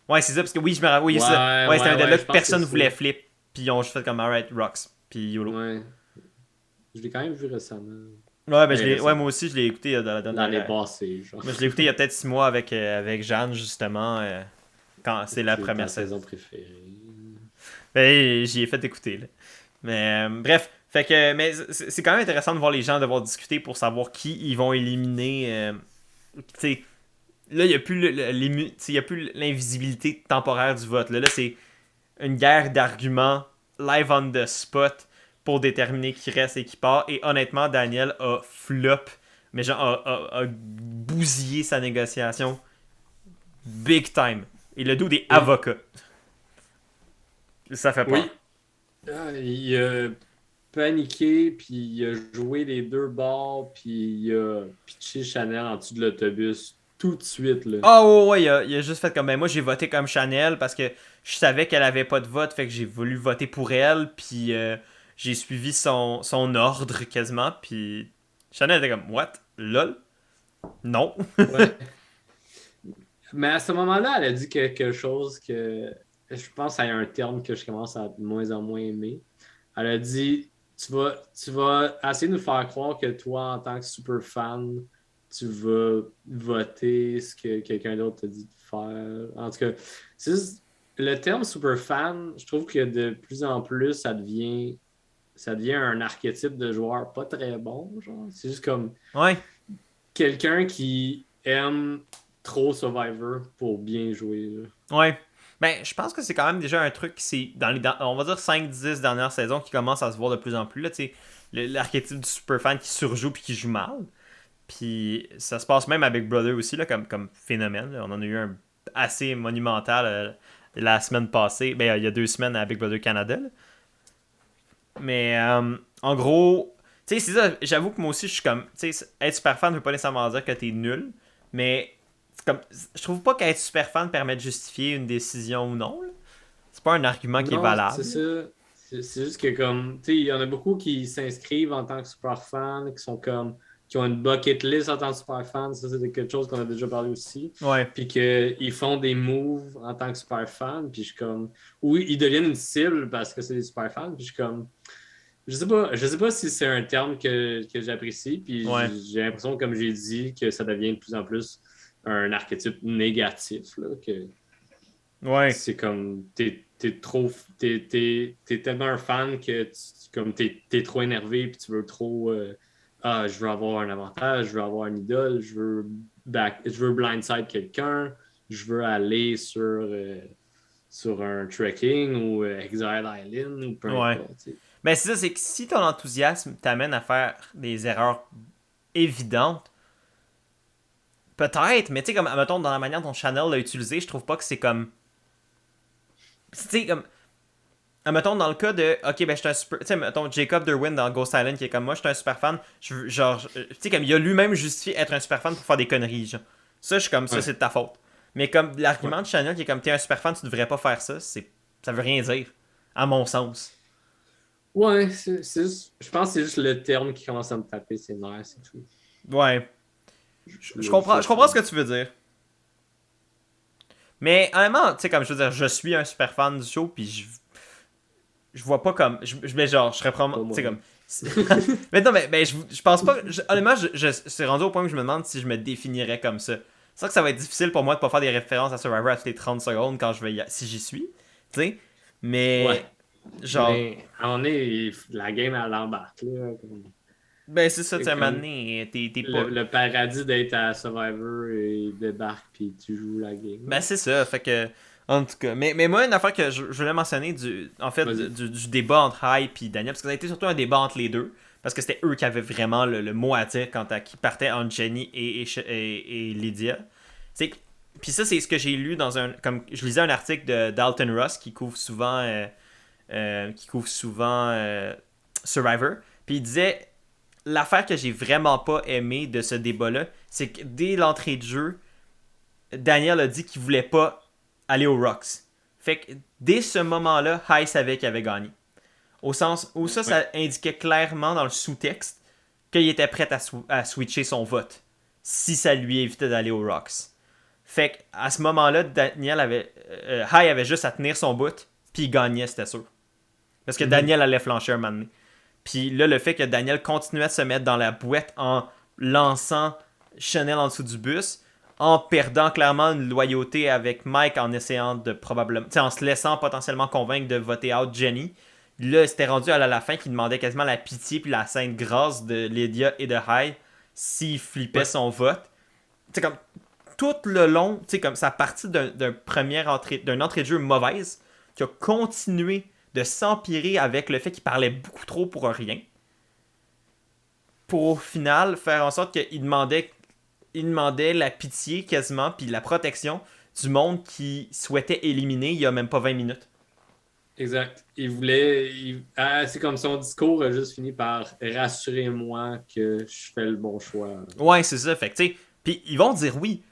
Speaker 1: Ouais, c'est ça, parce que oui, je me rappelle. Oui, c'est ça.
Speaker 2: Ouais,
Speaker 1: Ouais, c'était un
Speaker 2: ouais, ouais,
Speaker 1: deadlock.
Speaker 2: je pense que
Speaker 1: Personne
Speaker 2: c'est ça.
Speaker 1: voulait flip. Puis ils ont juste fait comme alright, Rocks. Puis YOLO.
Speaker 2: Ouais. Je l'ai quand même vu récemment.
Speaker 1: Ouais, ben
Speaker 2: Ben
Speaker 1: ouais,
Speaker 2: récemment.
Speaker 1: moi aussi, je l'ai écouté dans la
Speaker 2: L'année
Speaker 1: dernière.
Speaker 2: passée, genre.
Speaker 1: Moi, je l'ai écouté il y a peut-être 6 mois avec Jeanne, justement. Quand c'est la
Speaker 2: C'est
Speaker 1: première
Speaker 2: ta
Speaker 1: saison.
Speaker 2: saison préférée.
Speaker 1: Ben, j'y ai fait écouter, là. Mais bref, fait que mais c'est quand même intéressant de voir les gens devoir discuter pour savoir qui ils vont éliminer. Tu sais, là, il n'y a plus y a plus l'invisibilité temporaire du vote. Là, c'est une guerre d'arguments live on the spot pour déterminer qui reste et qui part. Et honnêtement, Daniel a flop, mais genre a bousillé sa négociation big time. Et le dos des
Speaker 2: Oui.
Speaker 1: avocats. Ça fait peur.
Speaker 2: Oui. Il a paniqué, puis il a joué les 2 bords, puis il a pitché Chanel en dessous de l'autobus tout de suite, là.
Speaker 1: Ah ouais, ouais, il a juste fait comme ben moi j'ai voté comme Chanel parce que je savais qu'elle avait pas de vote, fait que j'ai voulu voter pour elle, puis j'ai suivi son ordre quasiment, puis Chanel était comme what? Lol? Non.
Speaker 2: Ouais. Mais à ce moment-là, elle a dit quelque chose que je pense à un terme que je commence à de moins en moins aimer. Elle a dit tu vas essayer de nous faire croire que toi, en tant que super fan, tu vas voter ce que quelqu'un d'autre t'a dit de faire. En tout cas, c'est juste, le terme super fan, je trouve que de plus en plus, ça devient un archétype de joueur pas très bon. Genre. C'est juste comme
Speaker 1: Ouais.
Speaker 2: quelqu'un qui aime trop Survivor pour bien jouer. Là.
Speaker 1: Ouais. Ben, je pense que c'est quand même déjà un truc qui c'est dans on va dire 5-10 dernières saisons qui commence à se voir de plus en plus là, tu sais, l'archétype du super fan qui surjoue puis qui joue mal. Puis ça se passe même à Big Brother aussi là comme phénomène, là. On en a eu un assez monumental la semaine passée, ben il y a 2 semaines à Big Brother Canada. Là. Mais en gros, tu sais, c'est ça. J'avoue que moi aussi, je suis comme. Tu sais, être super fan ne veut pas nécessairement dire que t'es nul. Mais c'est comme, je trouve pas qu'être super fan permet de justifier une décision ou non. Là. C'est pas un argument qui est
Speaker 2: Non, c'est
Speaker 1: valable.
Speaker 2: ça. C'est juste que comme, tu sais, il y en a beaucoup qui s'inscrivent en tant que super fan, qui ont une bucket list en tant que super fan. Ça, c'est quelque chose qu'on a déjà parlé aussi.
Speaker 1: Ouais.
Speaker 2: Puis qu'ils font des moves en tant que super fan. Puis je suis comme, oui, ils deviennent une cible parce que c'est des super fans. Puis je suis comme, je sais pas si c'est un terme que j'apprécie. Puis
Speaker 1: Ouais.
Speaker 2: j'ai l'impression, comme j'ai dit, que ça devient de plus en plus un archétype négatif. Là, que
Speaker 1: Ouais.
Speaker 2: c'est comme t'es tellement un fan que comme t'es trop énervé puis tu veux trop je veux avoir un avantage, je veux avoir une idole, je veux blindside quelqu'un, je veux aller sur un trekking ou Exile Island ou peu
Speaker 1: Ouais.
Speaker 2: importe. T'sais.
Speaker 1: Mais c'est ça, c'est que si ton enthousiasme t'amène à faire des erreurs évidentes, peut-être, mais tu sais, comme, mettons, dans la manière dont Chanel l'a utilisé, je trouve pas que c'est comme. Tu sais, comme. Mettons, dans le cas de. Ok, ben, je suis un super. Tu sais, mettons, Jacob Derwin dans Ghost Island qui est comme moi, je suis un super fan. Genre, tu sais, comme il a lui-même justifié être un super fan pour faire des conneries, genre. Ça, je suis comme ça,
Speaker 2: Ouais.
Speaker 1: c'est de ta faute. Mais comme
Speaker 2: Ouais.
Speaker 1: l'argument de Chanel qui est comme t'es un super fan, tu devrais pas faire ça, ça veut rien dire, à mon sens.
Speaker 2: Ouais, je pense que c'est juste le terme qui commence à me taper ses nerfs, c'est tout.
Speaker 1: Ouais,
Speaker 2: Je le fais
Speaker 1: je comprends
Speaker 2: souvent.
Speaker 1: ce que tu veux dire. Mais honnêtement, tu sais, comme je veux dire, je suis un super fan du show, puis je vois pas comme. Mais genre, je serais
Speaker 2: Pas
Speaker 1: probablement. Tu
Speaker 2: moi,
Speaker 1: sais,
Speaker 2: là.
Speaker 1: comme. Mais non, mais je pense pas. Honnêtement, c'est rendu au point où je me demande si je me définirais comme ça. C'est vrai que ça va être difficile pour moi de pas faire des références à Survivor à toutes les 30 secondes quand si j'y suis. Tu sais.
Speaker 2: Ouais.
Speaker 1: Mais. Genre.
Speaker 2: Mais à un moment donné, la game, elle embarque. Là,
Speaker 1: Ben, c'est ça, tu sais, à un moment
Speaker 2: comme
Speaker 1: donné, t'es pas.
Speaker 2: le paradis d'être à Survivor et débarque, puis tu joues la game.
Speaker 1: Ben, c'est ça. Fait que. En tout cas. Mais moi, une affaire que je voulais mentionner, en fait,
Speaker 2: Vas-y.
Speaker 1: du débat entre Hype et Daniel, parce que ça a été surtout un débat entre les deux. Parce que c'était eux qui avaient vraiment le mot à dire quant à qui partait entre Jenny et Lydia. C'est que- Puis ça, c'est ce que j'ai lu dans un. Comme je lisais un article de Dalton Ross qui couvre souvent Survivor. Puis il disait l'affaire que j'ai vraiment pas aimé de ce débat-là, c'est que dès l'entrée de jeu, Daniel a dit qu'il voulait pas aller aux Rocks. Fait que dès ce moment-là, High savait qu'il avait gagné. Au sens où
Speaker 2: Ouais.
Speaker 1: ça indiquait clairement dans le sous-texte qu'il était prêt à switcher son vote si ça lui évitait d'aller aux Rocks. Fait qu'à ce moment-là, High avait juste à tenir son bout, puis il gagnait, c'était sûr. Parce que
Speaker 2: Mhm.
Speaker 1: Daniel allait flancher un moment donné. Puis là, le fait que Daniel continuait à se mettre dans la boîte en lançant Chanel en dessous du bus, en perdant clairement une loyauté avec Mike, en essayant de probablement, tu sais, en se laissant potentiellement convaincre de voter out Jenny. Là, c'était rendu à la fin qu'il demandait quasiment la pitié puis la sainte grâce de Lydia et de High s'il flippait
Speaker 2: Ouais.
Speaker 1: son vote. Tu sais, comme tout le long, tu sais, comme ça partit d'une entrée de jeu mauvaise qui a continué de s'empirer avec le fait qu'il parlait beaucoup trop pour rien. Pour au final faire en sorte il demandait la pitié quasiment, puis la protection du monde qui souhaitait éliminer il y a même pas 20 minutes.
Speaker 2: Exact. Il voulait. C'est comme son discours a juste fini par rassurer-moi que je fais le bon choix.
Speaker 1: Ouais, c'est ça. Fait que, tu sais, puis ils vont dire oui.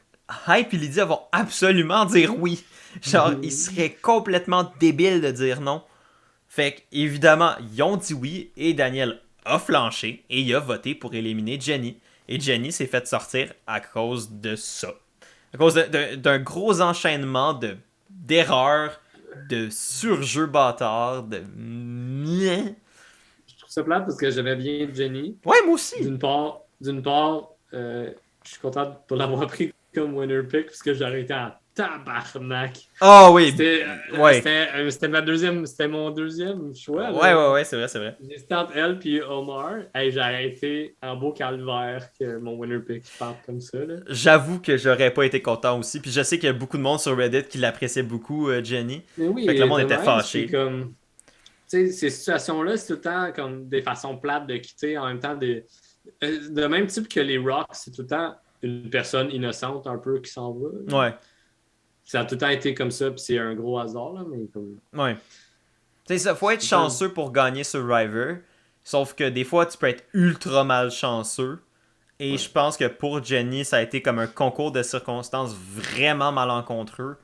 Speaker 1: Hype et Lydia vont absolument dire oui. Genre, ils seraient complètement débiles de dire non. Fait que, évidemment, ils ont dit oui et Daniel a flanché et il a voté pour éliminer Jenny. Et Jenny s'est fait sortir à cause de ça. À cause d'un gros enchaînement d'erreurs, de surjeux bâtards, de.
Speaker 2: Je trouve ça plate parce que j'aimais bien Jenny.
Speaker 1: Ouais, moi aussi.
Speaker 2: D'une part, je suis content pour l'avoir pris comme winner pick parce que j'aurais été en tabarnak.
Speaker 1: Ah oh, oui,
Speaker 2: C'était
Speaker 1: ouais.
Speaker 2: c'était mon deuxième choix.
Speaker 1: Ouais, c'est vrai, c'est vrai.
Speaker 2: J'hésitais entre elle et Omar. Hey, j'ai été en beau calvaire que mon winner pick parte comme ça. Là.
Speaker 1: J'avoue que j'aurais pas été content aussi. Puis je sais qu'il y a beaucoup de monde sur Reddit qui l'appréciait beaucoup, Jenny.
Speaker 2: Mais
Speaker 1: Fait que le
Speaker 2: oui,
Speaker 1: monde
Speaker 2: de
Speaker 1: était
Speaker 2: même, c'est
Speaker 1: fâché.
Speaker 2: comme. Tu sais, ces situations-là, c'est tout le temps comme des façons plates de quitter en même temps de même type que les Rocks, c'est tout le temps une personne innocente un peu qui s'en va. Là.
Speaker 1: Ouais,
Speaker 2: Ça a tout le temps été comme ça, puis c'est un gros hasard, là, mais comme.
Speaker 1: ouais. Tu sais, ça, faut
Speaker 2: C'est
Speaker 1: être
Speaker 2: tout le temps.
Speaker 1: chanceux pour gagner Survivor. Sauf que des fois, tu peux être ultra malchanceux. Et je
Speaker 2: Ouais.
Speaker 1: pense que pour Jenny, ça a été comme un concours de circonstances vraiment malencontreux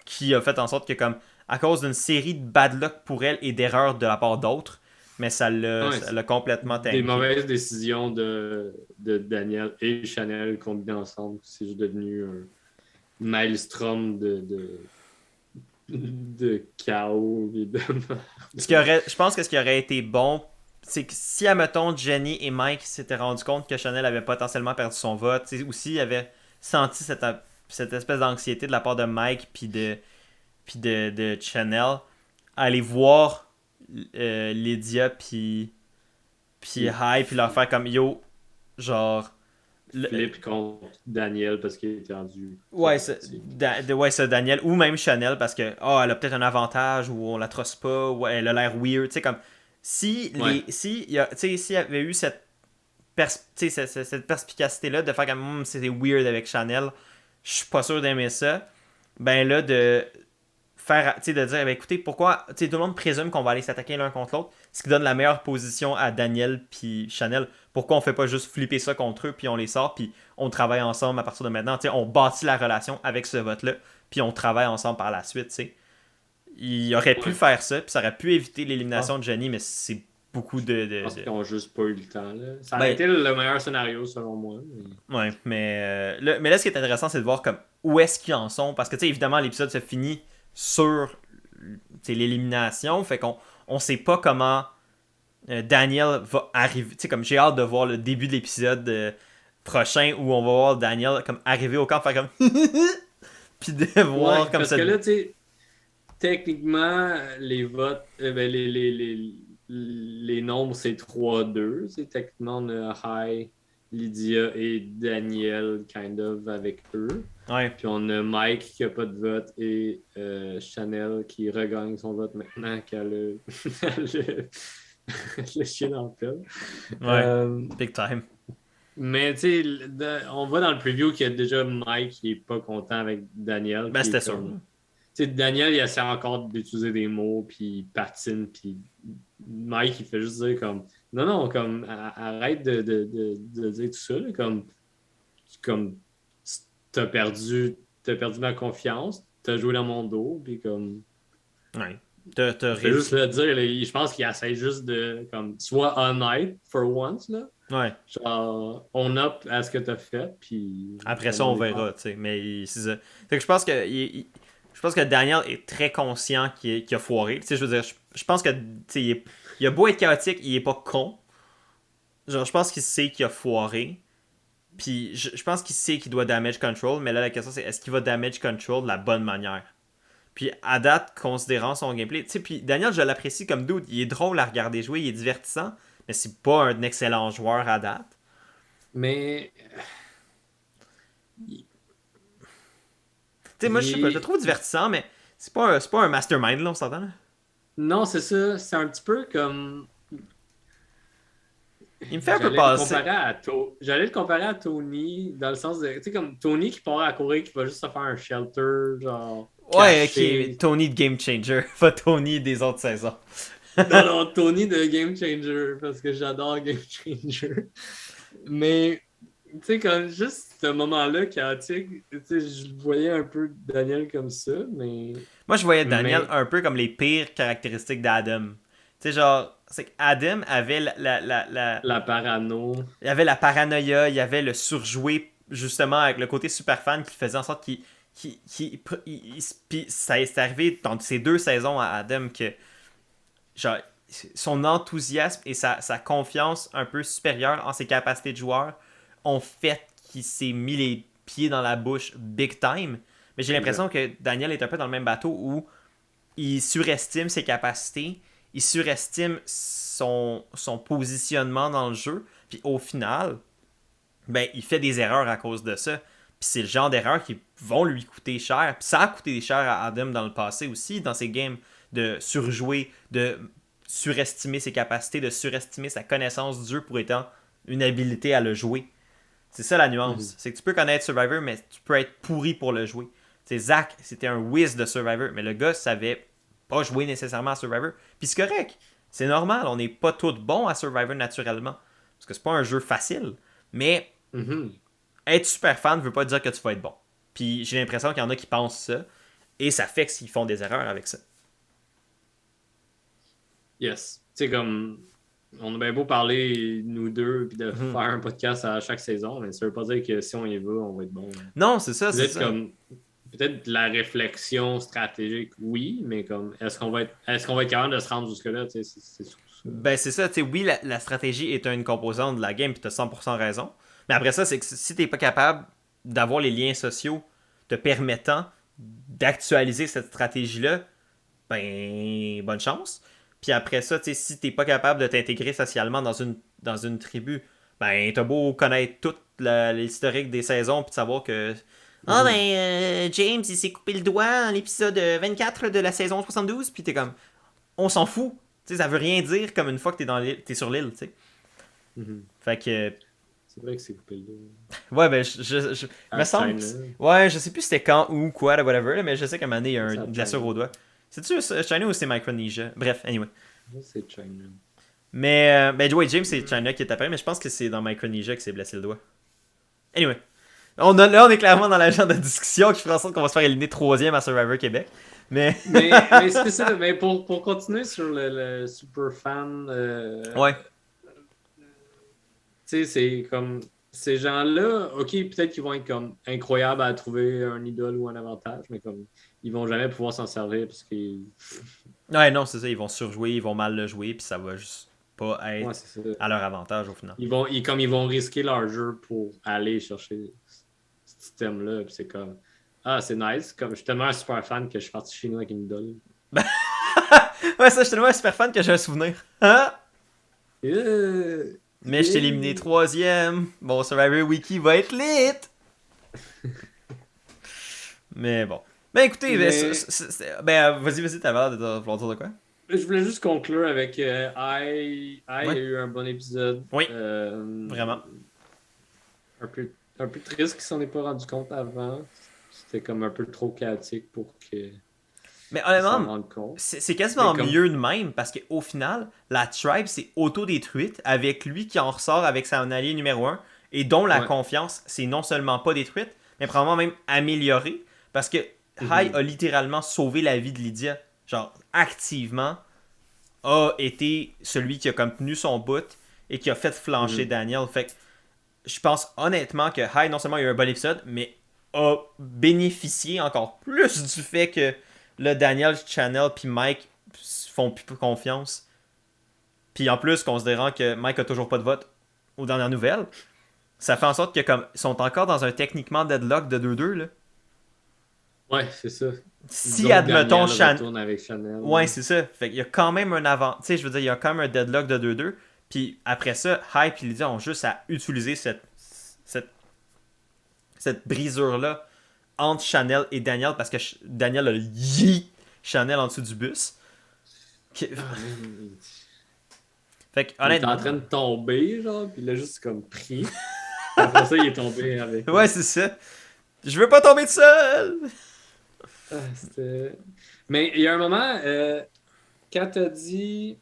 Speaker 1: qui a fait en sorte que, comme, à cause d'une série de bad luck pour elle et d'erreurs de la part d'autres, mais
Speaker 2: Ouais,
Speaker 1: ça l'a complètement
Speaker 2: des
Speaker 1: tanké.
Speaker 2: mauvaises décisions de Daniel et Chanel combinées ensemble, c'est juste devenu un maelstrom de chaos et de.
Speaker 1: Je pense que ce qui aurait été bon, c'est que si, admettons, Jenny et Mike s'étaient rendu compte que Chanel avait potentiellement perdu son vote, ou s'ils avaient senti cette espèce d'anxiété de la part de Mike puis de Chanel, aller voir Lydia puis
Speaker 2: Puis
Speaker 1: Hype puis leur faire comme yo, genre.
Speaker 2: Philippe contre Daniel parce qu'il était rendu
Speaker 1: Ouais,
Speaker 2: sais.
Speaker 1: ouais, ça, Daniel, ou même Chanel, parce que elle a peut-être un avantage, ou on la trosse pas, ou elle a l'air weird, tu sais, comme,
Speaker 2: Ouais.
Speaker 1: s'il y avait eu cette perspicacité-là de faire comme, c'était weird avec Chanel, je suis pas sûr d'aimer ça, ben là, de faire, tu sais, de dire, ben, écoutez, pourquoi, tu sais, tout le monde présume qu'on va aller s'attaquer l'un contre l'autre, ce qui donne la meilleure position à Daniel puis Chanel. Pourquoi on fait pas juste flipper ça contre eux, puis on les sort, puis on travaille ensemble à partir de maintenant, tu sais, on bâtit la relation avec ce vote-là, puis on travaille ensemble par la suite, tu sais. Il aurait pu
Speaker 2: Ouais.
Speaker 1: faire ça, puis ça aurait pu éviter
Speaker 2: Ah,
Speaker 1: l'élimination de Johnny, mais c'est beaucoup de,
Speaker 2: je
Speaker 1: de,
Speaker 2: pense
Speaker 1: de-
Speaker 2: qu'ils ont juste pas eu le temps. Là. Ça aurait
Speaker 1: Ben,
Speaker 2: été le meilleur scénario selon moi.
Speaker 1: ouais, mais là, ce qui est intéressant, c'est de voir comme où est-ce qu'ils en sont, parce que, tu sais, évidemment, l'épisode se finit sur, tu sais, l'élimination, fait qu'on sait pas comment Daniel va arriver. Tu sais, comme j'ai hâte de voir le début de l'épisode prochain où on va voir Daniel comme arriver au camp, faire comme puis de
Speaker 2: Ouais,
Speaker 1: voir comme
Speaker 2: parce
Speaker 1: ça.
Speaker 2: que là, tu sais, techniquement, les votes, ben, les nombres, c'est 3-2. C'est techniquement, on a High, Lydia et Daniel, kind of, avec eux.
Speaker 1: Ouais,
Speaker 2: Puis on a Mike qui a pas de vote et Chanel qui regagne son vote maintenant qu'elle a le chien dans le pelle.
Speaker 1: ouais,
Speaker 2: Euh,
Speaker 1: big time.
Speaker 2: mais tu sais, on voit dans le preview qu'il y a déjà Mike qui est pas content avec Daniel.
Speaker 1: Ben,
Speaker 2: Qui
Speaker 1: c'était
Speaker 2: est
Speaker 1: sûr.
Speaker 2: comme... Tu sais, Daniel, il essaie encore d'utiliser des mots, puis il patine, puis Mike, il fait juste dire comme... Non, non, comme, arrête de dire tout ça, là, comme t'as perdu ma confiance, t'as joué dans mon dos, puis comme...
Speaker 1: Ouais. T'as
Speaker 2: Il fait juste
Speaker 1: réussi.
Speaker 2: le dire, là, je pense qu'il essaie juste de, comme, soit honnête, for once, là.
Speaker 1: Ouais.
Speaker 2: Genre, on up à ce que t'as fait, puis
Speaker 1: Après
Speaker 2: on
Speaker 1: ça,
Speaker 2: va
Speaker 1: on
Speaker 2: les faire.
Speaker 1: verra, tu sais. Mais c'est ça. Fait que je pense que je pense que Daniel est très conscient qu'il a foiré. Tu sais, je veux dire, je pense que tu sais, il a beau être chaotique, il est pas con. Genre, je pense qu'il sait qu'il a foiré. Puis je pense qu'il sait qu'il doit damage control, mais là la question c'est est-ce qu'il va damage control de la bonne manière. Puis à date, considérant son gameplay, tu sais, puis Daniel, je l'apprécie comme dude, il est drôle à regarder jouer, il est divertissant, mais c'est pas un excellent joueur à date.
Speaker 2: Mais
Speaker 1: Tu sais, moi je sais pas, je le trouve
Speaker 2: il-
Speaker 1: divertissant, mais c'est pas un mastermind là, on s'entend là.
Speaker 2: non, c'est ça. C'est un petit peu comme.
Speaker 1: Il me fait un peu
Speaker 2: J'allais le
Speaker 1: passer.
Speaker 2: comparer à J'allais le comparer à Tony, dans le sens de. Tu sais, comme Tony qui part à courir, qui va juste se faire un shelter, genre,
Speaker 1: Ouais, ok, mais
Speaker 2: caché.
Speaker 1: Tony de Game Changer, pas Tony des autres saisons.
Speaker 2: Non, non, Tony de Game Changer, parce que j'adore Game Changer. Mais, tu sais, comme juste ce moment-là chaotique, tu sais, je voyais un peu Daniel comme ça, mais.
Speaker 1: Moi je voyais Daniel
Speaker 2: Mais.
Speaker 1: un peu comme les pires caractéristiques d'Adam. Tu sais, genre, c'est qu'Adam avait
Speaker 2: La parano.
Speaker 1: il y avait la paranoïa, il y avait le surjoué, justement, avec le côté super fan qui faisait en sorte puis ça est arrivé dans ces 2 saisons à Adam que, genre, son enthousiasme et sa confiance un peu supérieure en ses capacités de joueur ont fait qu'il s'est mis les pieds dans la bouche big time. Mais j'ai l'impression
Speaker 2: Exact.
Speaker 1: que Daniel est un peu dans le même bateau où il surestime ses capacités, il surestime son positionnement dans le jeu, puis au final, ben, il fait des erreurs à cause de ça. Puis c'est le genre d'erreurs qui vont lui coûter cher. Puis ça a coûté cher à Adam dans le passé aussi, dans ses games de surjouer, de surestimer ses capacités, de surestimer sa connaissance du jeu pour étant une habilité à le jouer. C'est ça la nuance.
Speaker 2: Mhm.
Speaker 1: C'est que tu peux connaître Survivor, mais tu peux être pourri pour le jouer. C'est Zach, c'était un whiz de Survivor, mais le gars savait pas jouer nécessairement à Survivor. Puis c'est correct. C'est normal, on n'est pas tous bons à Survivor naturellement. Parce que c'est pas un jeu facile. Mais
Speaker 2: Mhm.
Speaker 1: être super fan veut pas dire que tu vas être bon. Puis j'ai l'impression qu'il y en a qui pensent ça. Et ça fait qu'ils font des erreurs avec ça.
Speaker 2: Yes. Tu sais, comme. On a bien beau parler, nous deux, puis de
Speaker 1: Mhm.
Speaker 2: faire un podcast à chaque saison, mais ça veut pas dire que si on y va, on va être bon.
Speaker 1: Non, c'est ça, c'est
Speaker 2: Peut-être
Speaker 1: ça.
Speaker 2: comme. Peut-être de la réflexion stratégique, oui, mais comme est-ce qu'on va être capable de se rendre jusque-là? Tu sais, c'est surtout ça.
Speaker 1: Ben c'est ça, tu sais, oui, la stratégie est une composante de la game, puis t'as 100% raison. Mais après ça, c'est que si t'es pas capable d'avoir les liens sociaux te permettant d'actualiser cette stratégie-là, ben bonne chance. Puis après ça, tu sais, si t'es pas capable de t'intégrer socialement dans une tribu, ben t'as beau connaître toute l'historique des saisons, puis de savoir que ah ben
Speaker 2: Mhm.
Speaker 1: James il s'est coupé le doigt dans l'épisode 24 de la saison 72, puis t'es comme on s'en fout. Tu sais, ça veut rien dire comme une fois que t'es sur l'île, tu sais.
Speaker 2: Mhm.
Speaker 1: Fait que
Speaker 2: C'est vrai que c'est coupé là.
Speaker 1: Ouais, ben, me
Speaker 2: À
Speaker 1: semble.
Speaker 2: China.
Speaker 1: Ouais, je sais plus c'était quand ou quoi, là, whatever, là, mais je sais qu'à un moment donné, il y a
Speaker 2: C'est à
Speaker 1: une blessure
Speaker 2: China.
Speaker 1: au doigt. C'est-tu China ou c'est Micronesia? Bref, anyway.
Speaker 2: Ça, c'est China.
Speaker 1: Mais, ben, Dwayne James, c'est
Speaker 2: Hmm.
Speaker 1: China qui est apparu, mais je pense que c'est dans Micronesia que s'est blessé le doigt. Anyway. Là, on est clairement dans la genre de discussion qui fera en sorte qu'on va se faire éliminer troisième à Survivor Québec. Mais,
Speaker 2: Mais c'est ça, mais pour continuer sur le super fan,
Speaker 1: ouais.
Speaker 2: tu sais, c'est comme ces gens-là, ok, peut-être qu'ils vont être comme incroyables à trouver un idole ou un avantage, mais comme ils vont jamais pouvoir s'en servir parce qu'ils.
Speaker 1: Ouais, non, c'est ça, ils vont surjouer, ils vont mal le jouer, puis ça va juste pas
Speaker 2: Ouais,
Speaker 1: être
Speaker 2: c'est ça.
Speaker 1: à leur avantage au final.
Speaker 2: Comme ils vont risquer leur jeu pour aller chercher ce système-là, puis c'est comme. Ah, c'est nice. Comme je suis tellement un super fan que je suis parti chez nous avec une idole.
Speaker 1: Ouais, ça, je suis tellement un super fan que j'ai un souvenir. Hein?
Speaker 2: Yeah!
Speaker 1: Mais je t'ai éliminé
Speaker 2: Yeah!
Speaker 1: troisième. Bon, Survivor Wiki va être lit. Mais bon. Ben écoutez, ben,
Speaker 2: Mais
Speaker 1: vas-y, t'avais l'air de vouloir dire de quoi?
Speaker 2: je voulais juste conclure avec I
Speaker 1: Ouais.
Speaker 2: a eu un bon épisode.
Speaker 1: Oui, vraiment.
Speaker 2: Un peu triste qu'il s'en est pas rendu compte avant. C'était comme un peu trop chaotique pour qu'il
Speaker 1: Mais
Speaker 2: s'en
Speaker 1: honnêtement,
Speaker 2: rende compte.
Speaker 1: c'est
Speaker 2: Mais
Speaker 1: quasiment
Speaker 2: comme.
Speaker 1: mieux de même parce qu'au final, la tribe s'est auto-détruite avec lui qui en ressort avec son allié numéro un et dont la
Speaker 2: Ouais.
Speaker 1: confiance s'est non seulement pas détruite, mais probablement même améliorée parce que Hai
Speaker 2: Mhm.
Speaker 1: a littéralement sauvé la vie de Lydia. Genre, activement, a été celui qui a comme tenu son bout et qui a fait flancher
Speaker 2: Mhm.
Speaker 1: Daniel. Fait que je pense honnêtement que Hai non seulement a eu un bon épisode, mais a bénéficié encore plus du fait que le Daniel, Channel puis Mike font plus confiance. Puis en plus, considérant que Mike a toujours pas de vote aux dernières nouvelles, ça fait en sorte que comme ils sont encore dans un techniquement deadlock de 2-2 là.
Speaker 2: Ouais, c'est ça.
Speaker 1: Si
Speaker 2: Donc
Speaker 1: admettons
Speaker 2: Daniel
Speaker 1: Chan...
Speaker 2: retourne avec Chanel.
Speaker 1: Ouais, c'est ça. Fait qu'il y a quand même un avant, tu sais, je veux dire, il y a quand même un deadlock de 2-2. Puis après ça, Hype et Lydia ont juste à utiliser cette, cette brisure-là entre Chanel et Daniel parce que Daniel a yeet Chanel en dessous du bus.
Speaker 2: Ah, man,
Speaker 1: Fait que
Speaker 2: il était en
Speaker 1: honnêtement,
Speaker 2: train de tomber, genre, puis il a juste comme pris. Après ça, il est tombé avec.
Speaker 1: ouais, c'est ça. Je veux pas tomber de seul!
Speaker 2: C'était. Mais il y a un moment, quand t'as dit.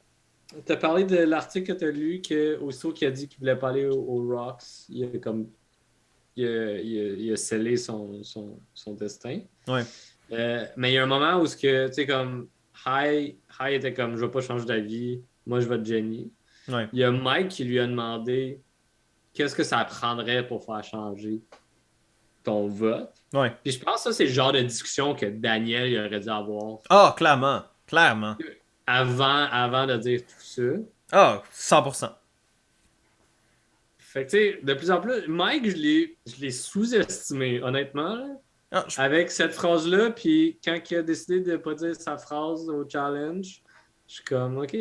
Speaker 2: T'as parlé de l'article que t'as lu, que aussitôt qu'il a dit qu'il voulait pas aller aux Rocks, il a comme. Il a scellé son destin.
Speaker 1: Ouais,
Speaker 2: Mais il y a un moment où, tu sais, comme. High était comme, je vais pas changer d'avis, moi je vais de Jenny.
Speaker 1: ouais,
Speaker 2: Il y a Mike qui lui a demandé qu'est-ce que ça prendrait pour faire changer ton vote.
Speaker 1: ouais.
Speaker 2: Puis je pense que ça, c'est le genre de discussion que Daniel il aurait dû avoir
Speaker 1: Ah, clairement, clairement.
Speaker 2: avant de dire tout ça.
Speaker 1: Ah, 100%.
Speaker 2: Fait que, tu sais, de plus en plus, Mike, je l'ai sous-estimé, honnêtement, là.
Speaker 1: Ah,
Speaker 2: Avec cette phrase-là, puis quand il a décidé de ne pas dire sa phrase au challenge, je suis comme, OK,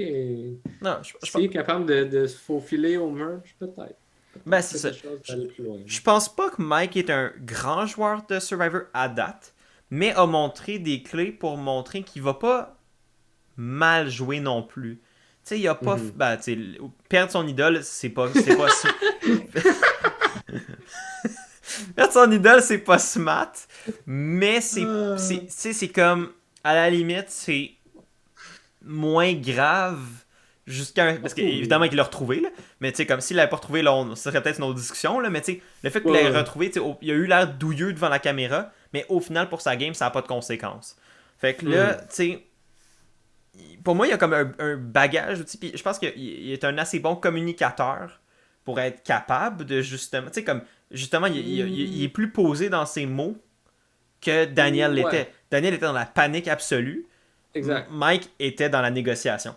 Speaker 1: non,
Speaker 2: s'il est capable de se faufiler au merge, peut-être.
Speaker 1: ben
Speaker 2: Peut-être
Speaker 1: c'est
Speaker 2: qu'il y a
Speaker 1: ça.
Speaker 2: quelque chose
Speaker 1: Je,
Speaker 2: d'aller plus loin.
Speaker 1: je pense pas que Mike est un grand joueur de Survivor à date, mais a montré des clés pour montrer qu'il va pas mal jouer non plus. Tu sais, il a pas.
Speaker 2: Mhm.
Speaker 1: Ben, tu sais, perdre son idole, c'est pas perdre son idole, c'est pas smart, mais
Speaker 2: Ah.
Speaker 1: tu sais, c'est comme, à la limite, c'est moins grave parce
Speaker 2: Oh,
Speaker 1: qu'évidemment
Speaker 2: oui.
Speaker 1: qu'il l'a retrouvé là, mais tu sais comme s'il l'avait pas retrouvé là ça serait peut-être une autre discussion là, mais tu sais le fait qu'il
Speaker 2: Ouais,
Speaker 1: l'ait
Speaker 2: ouais.
Speaker 1: retrouvé, tu sais, il a eu l'air douilleux devant la caméra, mais au final pour sa game ça a pas de conséquences. Fait que là,
Speaker 2: Mhm.
Speaker 1: tu sais, pour moi il y a comme un bagage, puis je pense qu'il est un assez bon communicateur pour être capable de justement, tu sais comme justement il est
Speaker 2: Mm,
Speaker 1: plus posé dans ses mots que Daniel
Speaker 2: ouais,
Speaker 1: l'était. Daniel était dans la panique absolue.
Speaker 2: exact.
Speaker 1: Mike était dans la négociation.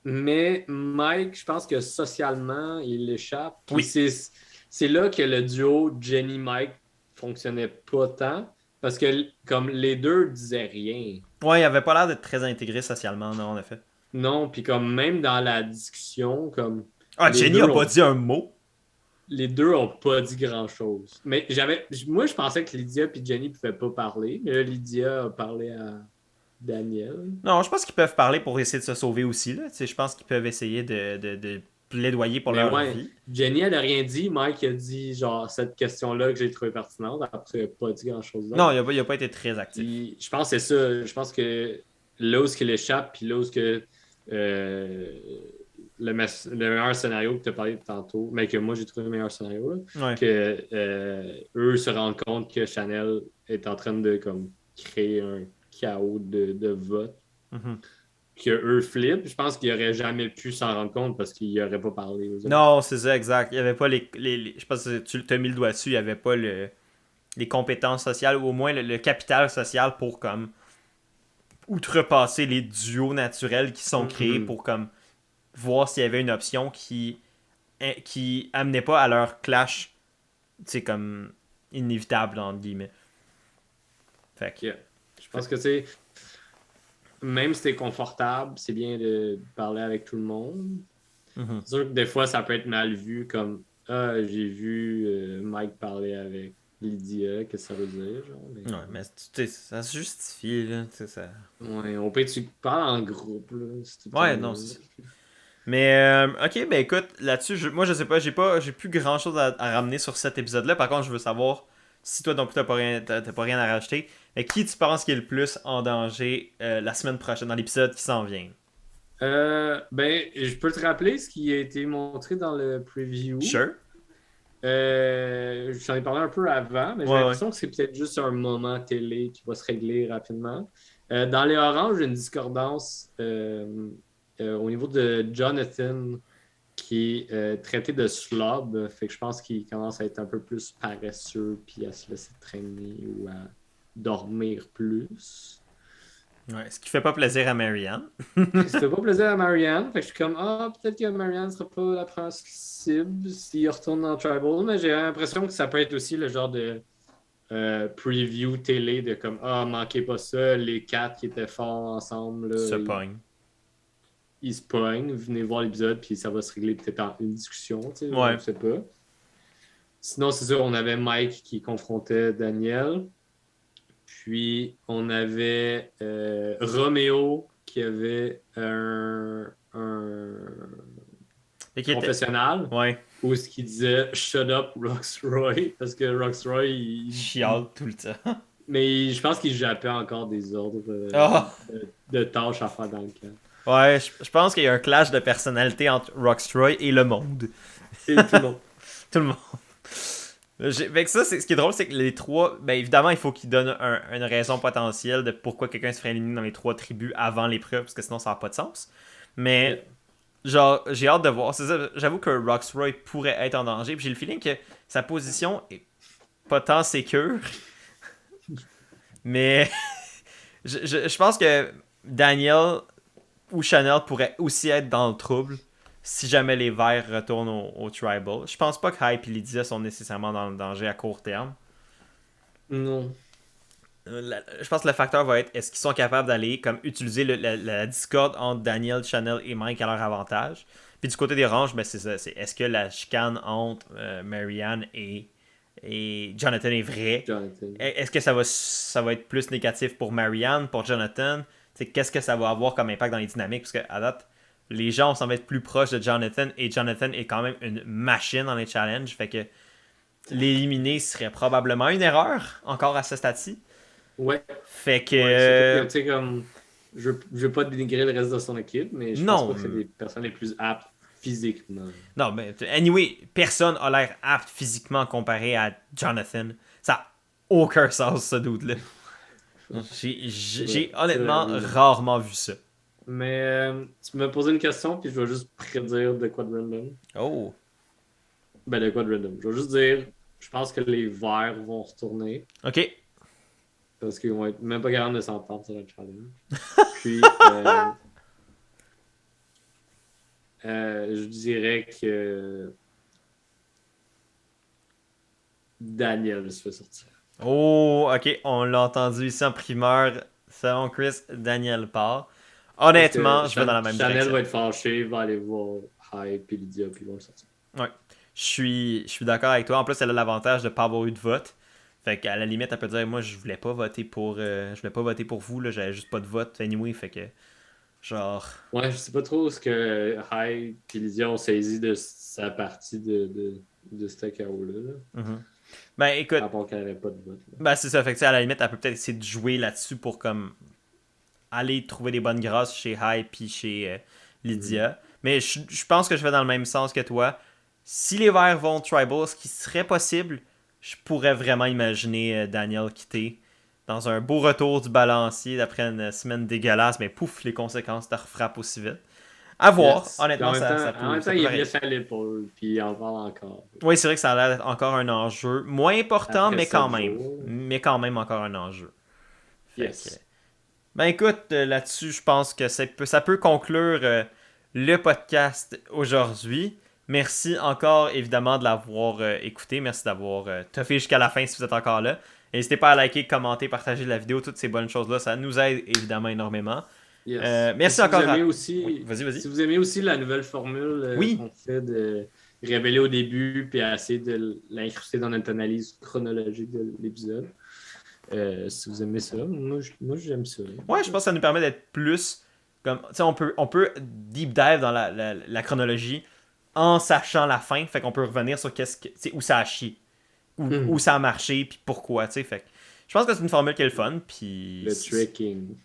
Speaker 2: Mais Mike, je pense que socialement, il échappe. Puis
Speaker 1: Oui.
Speaker 2: c'est là que le duo Jenny-Mike fonctionnait pas tant. Parce que comme les deux disaient rien.
Speaker 1: Ouais, il avait pas l'air d'être très intégré socialement, non, en effet.
Speaker 2: Non, puis comme même dans la discussion, comme
Speaker 1: Ah,
Speaker 2: les
Speaker 1: Jenny
Speaker 2: deux
Speaker 1: a pas
Speaker 2: ont
Speaker 1: dit un mot.
Speaker 2: les deux ont pas dit grand-chose. Mais moi je pensais que Lydia et Jenny pouvaient pas parler. Mais là, Lydia a parlé à Daniel.
Speaker 1: Non, je pense qu'ils peuvent parler pour essayer de se sauver aussi, là. Tu sais, je pense qu'ils peuvent essayer de plaidoyer pour
Speaker 2: Mais
Speaker 1: leur
Speaker 2: ouais,
Speaker 1: vie.
Speaker 2: Jenny, elle a rien dit. Mike a dit, genre, cette question-là que j'ai trouvée pertinente. Après, il n'a pas dit grand-chose
Speaker 1: Non,
Speaker 2: d'autre.
Speaker 1: il a pas été très actif.
Speaker 2: Puis, je pense que c'est ça. Je pense que là où ce qu'il échappe, puis là où ce que euh, le meilleur scénario que tu as parlé tantôt, mais que moi j'ai trouvé le meilleur scénario, là,
Speaker 1: Ouais.
Speaker 2: que eux se rendent compte que Chanel est en train de comme créer un chaos de vote,
Speaker 1: Mhm.
Speaker 2: que eux flippent. Je pense qu'ils n'auraient jamais pu s'en rendre compte parce qu'ils n'auraient pas parlé aux autres.
Speaker 1: Non, c'est ça, exact. Il y avait pas je pense que tu t'as mis le doigt dessus, il y avait pas les compétences sociales, ou au moins le capital social pour comme outrepasser les duos naturels qui sont créés
Speaker 2: Mhm.
Speaker 1: pour comme voir s'il y avait une option qui amenait pas à leur clash, tu sais, comme inévitable, entre guillemets. Fait que,
Speaker 2: Yeah. Je pense que c'est même si c'est confortable, c'est bien de parler avec tout le monde.
Speaker 1: mhm.
Speaker 2: C'est sûr que des fois, ça peut être mal vu comme ah, j'ai vu Mike parler avec Lydia, qu'est-ce que ça veut dire, genre, mais
Speaker 1: Ouais, mais tu sais, ça se justifie, là, tu sais, ça...
Speaker 2: ouais, on peut tu parles en groupe, là, c'est tout le temps
Speaker 1: Ouais, non,
Speaker 2: mieux.
Speaker 1: c'est... Mais, ok, ben écoute, là-dessus, moi je sais pas, j'ai plus grand chose à ramener sur cet épisode-là. Par contre, je veux savoir si toi, donc, t'as pas rien à rajouter. Mais qui tu penses qui est le plus en danger la semaine prochaine, dans l'épisode qui s'en vient?
Speaker 2: Ben, je peux te rappeler ce qui a été montré dans le preview.
Speaker 1: Sure.
Speaker 2: J'en ai parlé un peu avant, mais j'ai
Speaker 1: Ouais, ouais.
Speaker 2: l'impression que c'est peut-être juste un moment télé qui va se régler rapidement. Dans les oranges, j'ai une discordance au niveau de Jonathan qui est traité de slob. Fait que je pense qu'il commence à être un peu plus paresseux puis à se laisser traîner ou à dormir plus.
Speaker 1: Ouais, ce qui fait pas plaisir à Marianne.
Speaker 2: Ça fait pas plaisir à Marianne. Fait que je suis comme, ah, peut-être que Marianne sera pas la première cible s'il retourne dans Tribal, mais j'ai l'impression que ça peut être aussi le genre de preview télé de comme, ah, manquez pas ça, les quatre qui étaient forts ensemble, là,
Speaker 1: Se pogne.
Speaker 2: ils se pognent, venez voir l'épisode, puis ça va se régler peut-être en une discussion, tu sais, on
Speaker 1: Ouais.
Speaker 2: sait pas. Sinon, c'est sûr, on avait Mike qui confrontait Daniel. Puis, on avait Roméo qui avait un
Speaker 1: Et qui était...
Speaker 2: confessionnal
Speaker 1: Ouais.
Speaker 2: où ce qui disait Shut up, Roxroy, parce que Roxroy,
Speaker 1: Chiale tout le temps.
Speaker 2: mais je pense qu'il jappait encore des ordres
Speaker 1: Ah!
Speaker 2: de tâches à faire dans le camp.
Speaker 1: Ouais, je pense qu'il y a un clash de personnalité entre Rockstroy et le monde.
Speaker 2: Et tout le monde.
Speaker 1: Tout le monde. Fait que ça, ce qui est drôle, c'est que les trois, ben évidemment, il faut qu'ils donnent une raison potentielle de pourquoi quelqu'un se ferait éliminer dans les trois tribus avant l'épreuve, parce que sinon ça n'a pas de sens. Mais, genre, j'ai hâte de voir. C'est ça, j'avoue que Roxroy pourrait être en danger, puis j'ai le feeling que sa position est pas tant sécure. Mais, je pense que Daniel ou Chanel pourrait aussi être dans le trouble si jamais les Verts retournent au Tribal. Je pense pas que Hype et Lydia sont nécessairement dans le danger à court terme.
Speaker 2: Non.
Speaker 1: Je pense que le facteur va être est-ce qu'ils sont capables d'aller comme utiliser la discorde entre Daniel, Chanel et Mike à leur avantage. Puis du côté des ranges, ben c'est ça. Est-ce que la chicane entre Marianne et Jonathan est vraie?
Speaker 2: Jonathan.
Speaker 1: Est-ce que ça va être plus négatif pour Marianne, pour Jonathan? Qu'est-ce que ça va avoir comme impact dans les dynamiques? Parce qu'à date, les gens semblent être plus proches de Jonathan et Jonathan est quand même une machine dans les challenges. Fait que l'éliminer serait probablement une erreur, encore à ce stade-ci.
Speaker 2: Ouais.
Speaker 1: Fait que.
Speaker 2: Ouais, tu sais, comme, je veux pas dénigrer le reste de son équipe, mais je pense
Speaker 1: Non.
Speaker 2: pas que c'est des personnes les plus aptes physiquement.
Speaker 1: Non, mais anyway, personne a l'air apte physiquement comparé à Jonathan. Ça n'a aucun sens, ce doute-là. J'ai honnêtement rarement vu ça.
Speaker 2: Mais tu m'as posé une question, puis je vais juste prédire de quoi de random.
Speaker 1: Oh.
Speaker 2: Ben, de quoi de random. Je vais juste dire, je pense que les Verts vont retourner,
Speaker 1: Ok.
Speaker 2: parce qu'ils vont être même pas capables de s'entendre sur le challenge. Puis, je dirais que Daniel se fait sortir.
Speaker 1: Oh, ok. On l'a entendu ici en primeur. Selon Chris, Daniel part. Honnêtement, je vais dans la même
Speaker 2: Chanel
Speaker 1: direction.
Speaker 2: va être fâché, va aller voir Hype et Lydia, puis ils vont le sortir.
Speaker 1: Ouais. Je suis d'accord avec toi. En plus, elle a l'avantage de ne pas avoir eu de vote. Fait qu'à la limite, elle peut dire moi je voulais pas voter pour vous, là, j'avais juste pas de vote anyway, fait que Genre.
Speaker 2: Ouais, je sais pas trop ce que Hyde et Lydia ont saisi de sa partie de ce chaos-là. Là.
Speaker 1: Mhm. Ben écoute,
Speaker 2: À part qu'elle n'avait pas de vote. Là.
Speaker 1: ben c'est ça. Fait que tu sais, à la limite, elle peut peut-être essayer de jouer là-dessus pour comme aller trouver des bonnes grâces chez Hyde puis chez
Speaker 2: Mhm.
Speaker 1: Lydia. Mais je pense que je vais dans le même sens que toi. Si les Verts vont tribal, ce qui serait possible, je pourrais vraiment imaginer Daniel quitter dans un beau retour du balancier d'après une semaine dégueulasse. Mais pouf, les conséquences te refrappent aussi vite. À voir.
Speaker 2: Yes. Puis
Speaker 1: Honnêtement,
Speaker 2: en même temps,
Speaker 1: ça peut
Speaker 2: il est
Speaker 1: varier.
Speaker 2: blessé à l'épaule, puis il en parle encore.
Speaker 1: Oui, c'est vrai que ça a l'air d'être encore un enjeu. Moins important,
Speaker 2: Après
Speaker 1: mais quand
Speaker 2: 7
Speaker 1: même.
Speaker 2: jours.
Speaker 1: Mais quand même encore un enjeu. Fait que...
Speaker 2: Yes.
Speaker 1: Ben écoute, là-dessus, je pense que ça peut conclure le podcast aujourd'hui. Merci encore, évidemment, de l'avoir écouté. Merci d'avoir toffé jusqu'à la fin si vous êtes encore là. N'hésitez pas à liker, commenter, partager la vidéo. Toutes ces bonnes choses-là, ça nous aide évidemment énormément.
Speaker 2: Yes. Puis
Speaker 1: Merci encore à... Oui, vas-y, vas-y.
Speaker 2: si vous aimez aussi la nouvelle formule
Speaker 1: Oui,
Speaker 2: qu'on fait de révéler au début, puis essayer de l'incruster dans notre analyse chronologique de l'épisode, si vous aimez ça, moi j'aime ça.
Speaker 1: ouais, je pense que ça nous permet d'être plus comme, tu sais, on peut deep dive dans la chronologie en sachant la fin, fait qu'on peut revenir sur où ça a chié, où
Speaker 2: Hmm.
Speaker 1: ça a marché, puis pourquoi, tu sais, fait que je pense que c'est une formule qui est le fun, puis
Speaker 2: Le trekking.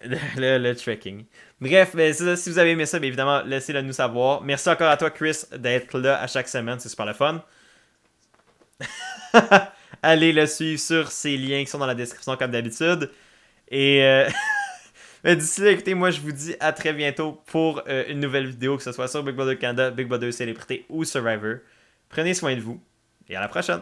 Speaker 1: le, le trekking. Bref, ben, c'est ça, si vous avez aimé ça, bien évidemment, laissez-le nous savoir. Merci encore à toi, Chris, d'être là à chaque semaine, c'est super le fun. Allez le suivre sur ces liens qui sont dans la description comme d'habitude. Et mais d'ici là, écoutez, moi je vous dis à très bientôt pour une nouvelle vidéo, que ce soit sur Big Brother Canada, Big Brother Célébrité ou Survivor. Prenez soin de vous et à la prochaine!